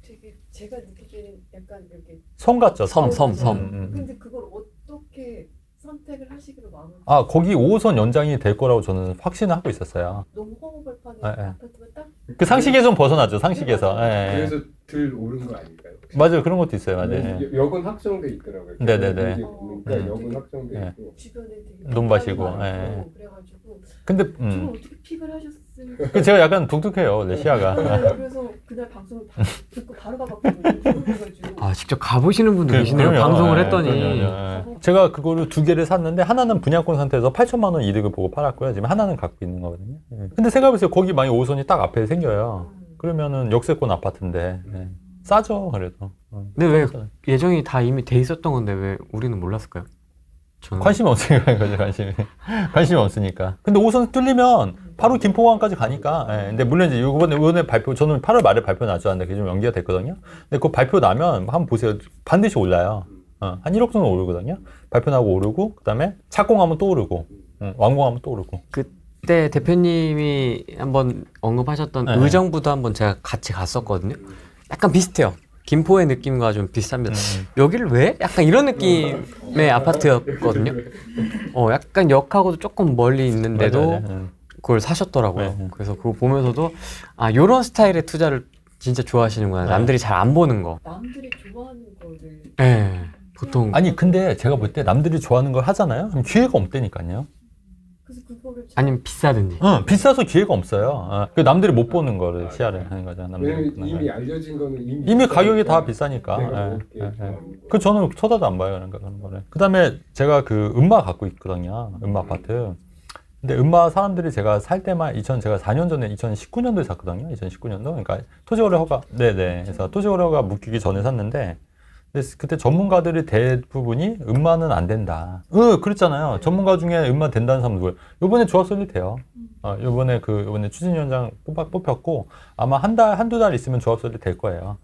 되게 제가 느끼기에는 약간 이렇게 섬 같죠, 섬. 근데 그걸 어떻게 선택을 하시기로 마음을 아, 거기 5호선 연장이 될 거라고 저는 확신을 하고 있었어요. 너무 허무벌판에 예, 예. 아파트가 딱 그 상식에 좀 벗어나죠, 상식에서. 예. 그래서 들 오른 거 아닐까요? 맞아요, 그런 것도 있어요, 맞아요. 역은 확정돼 있더라고요. 네네네. 이게 보니까 역은 확정돼 네. 있고 주변에 되게 논밭이고, 많고 예. 그래가지고 근데 저걸 어떻게 픽을 하셨을까? 그 제가 약간 독특해요, 원래 시야가. 네, 그래서 그날 방송을 듣고 바로 가봤거든요. 궁금해가지고. 아 직접 가보시는 분도 계시네요. 그럼요. 방송을 예, 했더니. 그럼요. 제가 그거를 2개를 샀는데 하나는 분양권 상태에서 8천만 원 이득을 보고 팔았고요. 지금 하나는 갖고 있는 거거든요. 예. 근데 생각해보세요. 거기 만약 5호선이 딱 앞에 생겨요. 그러면은 역세권 아파트인데 예. 싸죠, 그래도. 근데 왜 예정이 다 이미 돼 있었던 건데 왜 우리는 몰랐을까요? 저는 관심이 없으니까 거죠, 관심이 없으니까. 근데 5호선 뚫리면 바로 김포공항까지 가니까. 예. 근데 물론 이제 이번에 발표, 저는 8월 말에 발표 나줄 알았는데 그게 좀 연기가 됐거든요. 근데 그 발표 나면 한번 보세요. 반드시 올라요. 한 1억 정도 오르거든요. 발표 나고 오르고, 그 다음에 착공하면 또 오르고, 완공하면 또 오르고. 그때 대표님이 한번 언급하셨던 네. 의정부도 한번 제가 같이 갔었거든요. 약간 비슷해요. 김포의 느낌과 좀 비슷합니다. 여기를 왜? 약간 이런 느낌의 아파트였거든요. 약간 역하고도 조금 멀리 있는데도 맞아요. 그걸 사셨더라고요. 네. 그래서 그거 보면서도 아 요런 스타일의 투자를 진짜 좋아하시는구나. 남들이 잘 안 보는 거. 남들이 좋아하는 거를 네. 보통 아니, 근데 제가 볼 때 남들이 좋아하는 걸 하잖아요? 그럼 기회가 없다니까요. 그래서 그거를 아니면 비싸든지. 비싸서 기회가 없어요. 그 남들이 못 보는 거를 시야를 하는 거죠. 남들이 못 보는 이미 거를. 알려진 거는 이미 가격이 다 비싸니까. 내가 예, 먹을게. 예, 예. 그 저는 쳐다도 안 봐요, 그런 거를. 그 다음에 제가 그 음마 갖고 있거든요. 음마 아파트. 근데 음마 사람들이 제가 살 때만 제가 4년 전에 2019년도에 샀거든요. 2019년도. 그러니까 토지거래 허가, 네네. 그래서 토지거래 허가 묶이기 전에 샀는데, 근데 그때 전문가들이 대부분이 음마는 안 된다. 그랬잖아요. 전문가 중에 음마 된다는 사람 누구예요? 요번에 조합설립 돼요. 요번에 추진위원장 뽑혔고, 아마 한두 달 있으면 조합설립 될 거예요.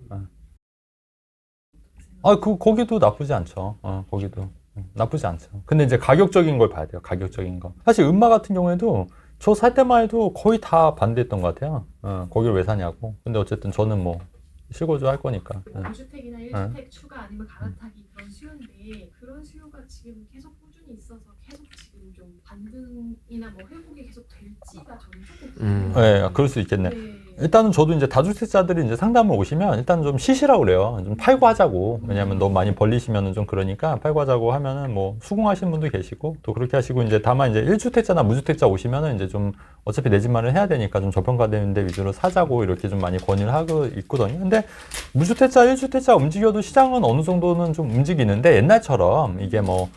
거기도 나쁘지 않죠. 거기도. 나쁘지 않죠. 근데 이제 가격적인 걸 봐야 돼요. 가격적인 거. 사실 음마 같은 경우에도 저 살 때만 해도 거의 다 반대했던 것 같아요. 거기를 왜 사냐고. 근데 어쨌든 저는 뭐 실거주 할 거니까. 5주택이나 1주택 추가 아니면 갈아타기 그런 수요인데 그런 수요가 지금 계속 꾸준히 있어서 계속 지금 좀 반등이나 뭐 회복이 계속 될지가 저는 조금 네, 그럴 수 있겠네. 일단은 저도 이제 다주택자들이 이제 상담을 오시면 일단 좀 쉬시라고 그래요. 좀 팔고 하자고. 왜냐면 너무 많이 벌리시면은 좀 그러니까 팔고 하자고 하면은 뭐 수긍하시는 분도 계시고 또 그렇게 하시고 이제 다만 이제 1주택자나 무주택자 오시면은 이제 좀 어차피 내 집만을 해야 되니까 좀 저평가되는 데 위주로 사자고 이렇게 좀 많이 권유를 하고 있거든요. 근데 무주택자, 1주택자 움직여도 시장은 어느 정도는 좀 움직이는데 옛날처럼 이게 뭐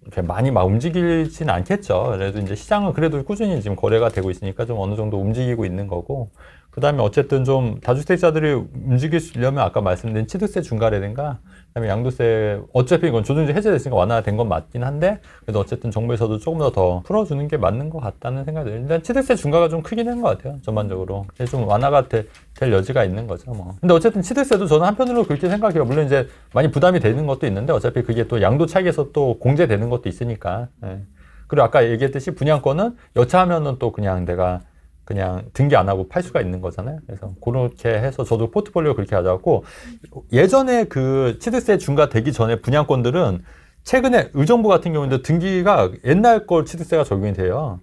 이렇게 많이 막 움직이진 않겠죠. 그래도 이제 시장은 그래도 꾸준히 지금 거래가 되고 있으니까 좀 어느 정도 움직이고 있는 거고. 그다음에 어쨌든 좀 다주택자들이 움직이려면 아까 말씀드린 취득세 중과라든가 그다음에 양도세 어차피 이건 조정제 해제됐으니까 완화된 건 맞긴 한데 그래도 어쨌든 정부에서도 조금 더 풀어주는 게 맞는 것 같다는 생각이 들어요. 일단 취득세 중과가 좀 크긴 한 것 같아요. 전반적으로 좀 완화가 될 여지가 있는 거죠. 뭐. 근데 어쨌든 취득세도 저는 한편으로 그렇게 생각해요. 물론 이제 많이 부담이 되는 것도 있는데 어차피 그게 또 양도 차익에서 또 공제되는 것도 있으니까. 예. 그리고 아까 얘기했듯이 분양권은 여차하면은 또 그냥 내가 그냥 등기 안 하고 팔 수가 있는 거잖아요. 그래서 그렇게 해서 저도 포트폴리오 그렇게 가져왔고 예전에 그 취득세 중과되기 전에 분양권들은 최근에 의정부 같은 경우는 등기가 옛날 걸 취득세가 적용이 돼요.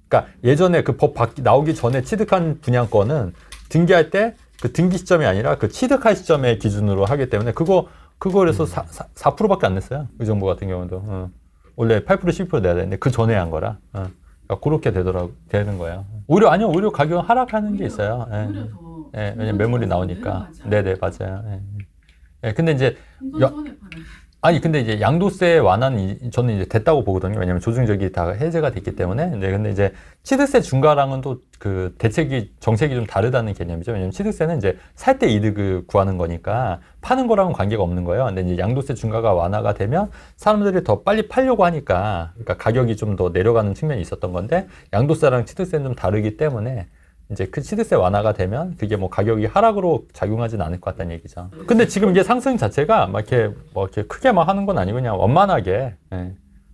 그러니까 예전에 그 법 나오기 전에 취득한 분양권은 등기할 때 그 등기 시점이 아니라 그 취득할 시점의 기준으로 하기 때문에 그거에서 4%밖에 안 냈어요. 의정부 같은 경우도. 원래 8% 12% 내야 되는데 그 전에 한 거라. 그러니까 그렇게 되는 거예요. 오히려 가격은 하락하는 게 있어요. 예. 예, 왜냐면 매물이 나오니까. 네네, 맞아요. 예. 예, 근데 이제, 근데 이제 양도세 완화는 저는 이제 됐다고 보거든요. 왜냐면 조정적이 다 해제가 됐기 때문에. 근데 이제 취득세 중과랑은 또 그 정책이 좀 다르다는 개념이죠. 왜냐면 취득세는 이제 살 때 이득을 구하는 거니까 파는 거랑은 관계가 없는 거예요. 근데 이제 양도세 중과가 완화가 되면 사람들이 더 빨리 팔려고 하니까 그러니까 가격이 좀 더 내려가는 측면이 있었던 건데 양도세랑 취득세는 좀 다르기 때문에 이제 그 취득세 완화가 되면 그게 뭐 가격이 하락으로 작용하진 않을 것 같다는 얘기죠. 근데 지금 이게 상승 자체가 막 이렇게 크게 막 하는 건 아니고 그냥 원만하게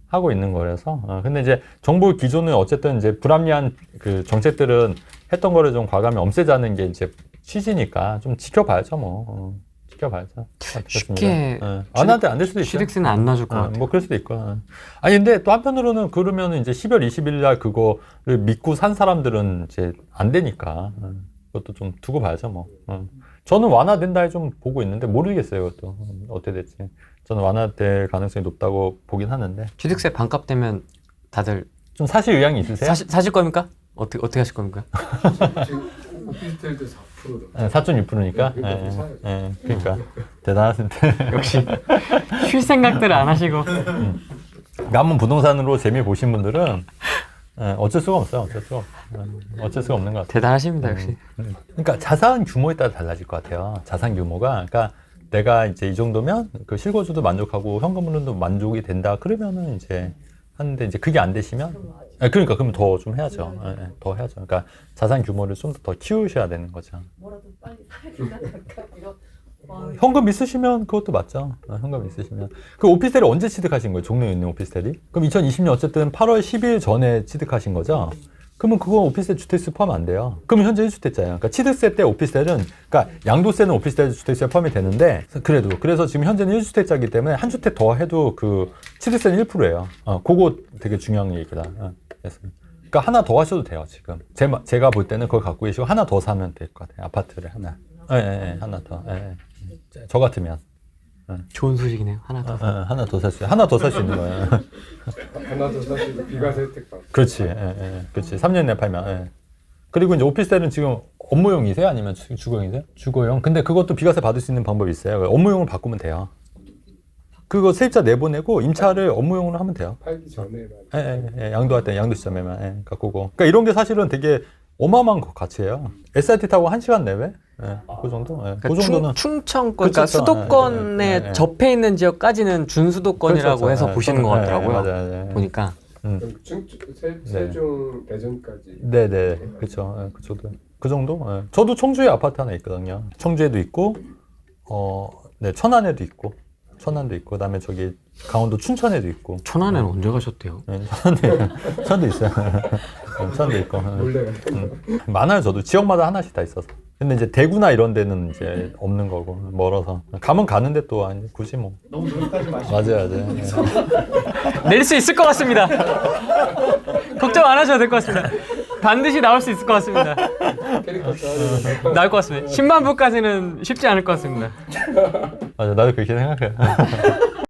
하고 있는 거라서. 근데 이제 정부 기존은 어쨌든 이제 불합리한 그 정책들은 했던 거를 좀 과감히 없애자는 게 이제 취지니까 좀 지켜봐야죠, 뭐. 지켜봐야죠. 쉽게 안 될 수도 있어요. 취득세는 안 놔줄 것 같아요. 뭐 그럴 수도 있고. 아니 근데 또 한편으로는 그러면은 이제 12월 20일 날 그거를 믿고 산 사람들은 이제 안 되니까 그것도 좀 두고 봐야죠, 뭐. 저는 완화된다 좀 보고 있는데 모르겠어요, 그것도 어떻게 될지. 저는 완화될 가능성이 높다고 보긴 하는데. 취득세 반값 되면 다들 좀 사실 의향이 있으세요? 사실 겁니까? 어떻게 하실 겁니까? 지금 오피스텔도 4%다. 4.6%니까. 그러니까 대단하신데. 역시 쉴 생각들을 안 하시고. 한번 부동산으로 재미 보신 분들은 어쩔 수가 없어요. 어쩔 수가 없는 것 같아요. 대단하십니다, 역시. 그러니까 자산 규모에 따라 달라질 것 같아요. 자산 규모가. 그러니까 내가 이제 이 정도면 그 실거주도 만족하고 현금으로도 만족이 된다. 그러면은 이제 하는데 이제 그게 안 되시면 그러니까 그러면 더 좀 해야죠. 더 해야죠. 그러니까 자산 규모를 좀 더 키우셔야 되는 거죠. 뭐라도 빨리 사야 된다. 이런 현금 있으시면 그것도 맞죠. 현금 있으시면. 그 오피스텔을 언제 취득하신 거예요? 종로에 있는 오피스텔이? 그럼 2020년 어쨌든 8월 10일 전에 취득하신 거죠? 그러면 그거 오피스텔 주택수 포함 안 돼요. 그럼 현재 1주택자예요. 그러니까 취득세 때 오피스텔은, 그러니까 양도세는 오피스텔 주택수에 포함이 되는데, 그래서 지금 현재는 1주택자이기 때문에 한 주택 더 해도 그 취득세는 1%예요. 그거 되게 중요한 얘기다. 그러니까 하나 더 하셔도 돼요, 지금. 제가 볼 때는 그걸 갖고 계시고 하나 더 사면 될 것 같아요. 아파트를 하나. 하나 더. 저 같으면. 좋은 소식이네요. 하나 더 살 수 있는 거예요. 하나 더 사실 비과세 혜택 받고. 그렇지. 그렇지. 3년 내에 팔면. 그리고 이제 오피스텔은 지금 업무용이세요? 아니면 주거용이세요? 주거용. 근데 그것도 비과세 받을 수 있는 방법이 있어요. 업무용으로 바꾸면 돼요. 그거 세입자 내보내고 임차를 업무용으로 하면 돼요. 팔기 전에만. 양도할 때 양도 시점에만 바꾸고. 그러니까 이런 게 사실은 되게 어마어마한 가치예요. SRT 타고 1시간 내외? 그 정도? 그러니까 그 정도는. 충청권, 그러니까 그쵸, 수도권에 접해 있는 지역까지는 준수도권이라고 그렇죠. 해서 보시는 것 같더라고요. 맞아요. 보니까. 세종 대전까지. 네네. 그렇죠. 그 정도? 저도 청주에 아파트 하나 있거든요. 청주에도 있고, 천안에도 있고. 천안도 있고, 그다음에 저기 강원도 춘천에도 있고. 천안에는 언제 가셨대요? 천안도 있어요. 천안도 있고. 몰래. 많아요, 저도. 지역마다 하나씩 다 있어서. 근데 이제 대구나 이런 데는 이제 없는 거고, 멀어서. 가면 가는데 또, 아니, 굳이 뭐. 너무 노력하지 마시고. 맞아요. 낼 수 있을 것 같습니다. 걱정 안 하셔도 될 것 같습니다. 반드시 나올 수 있을 것 같습니다. 캐릭터 좋아하는 나올 것 같습니다. 10만 부까지는 쉽지 않을 것 같습니다. 맞아, 나도 그렇게 생각해요.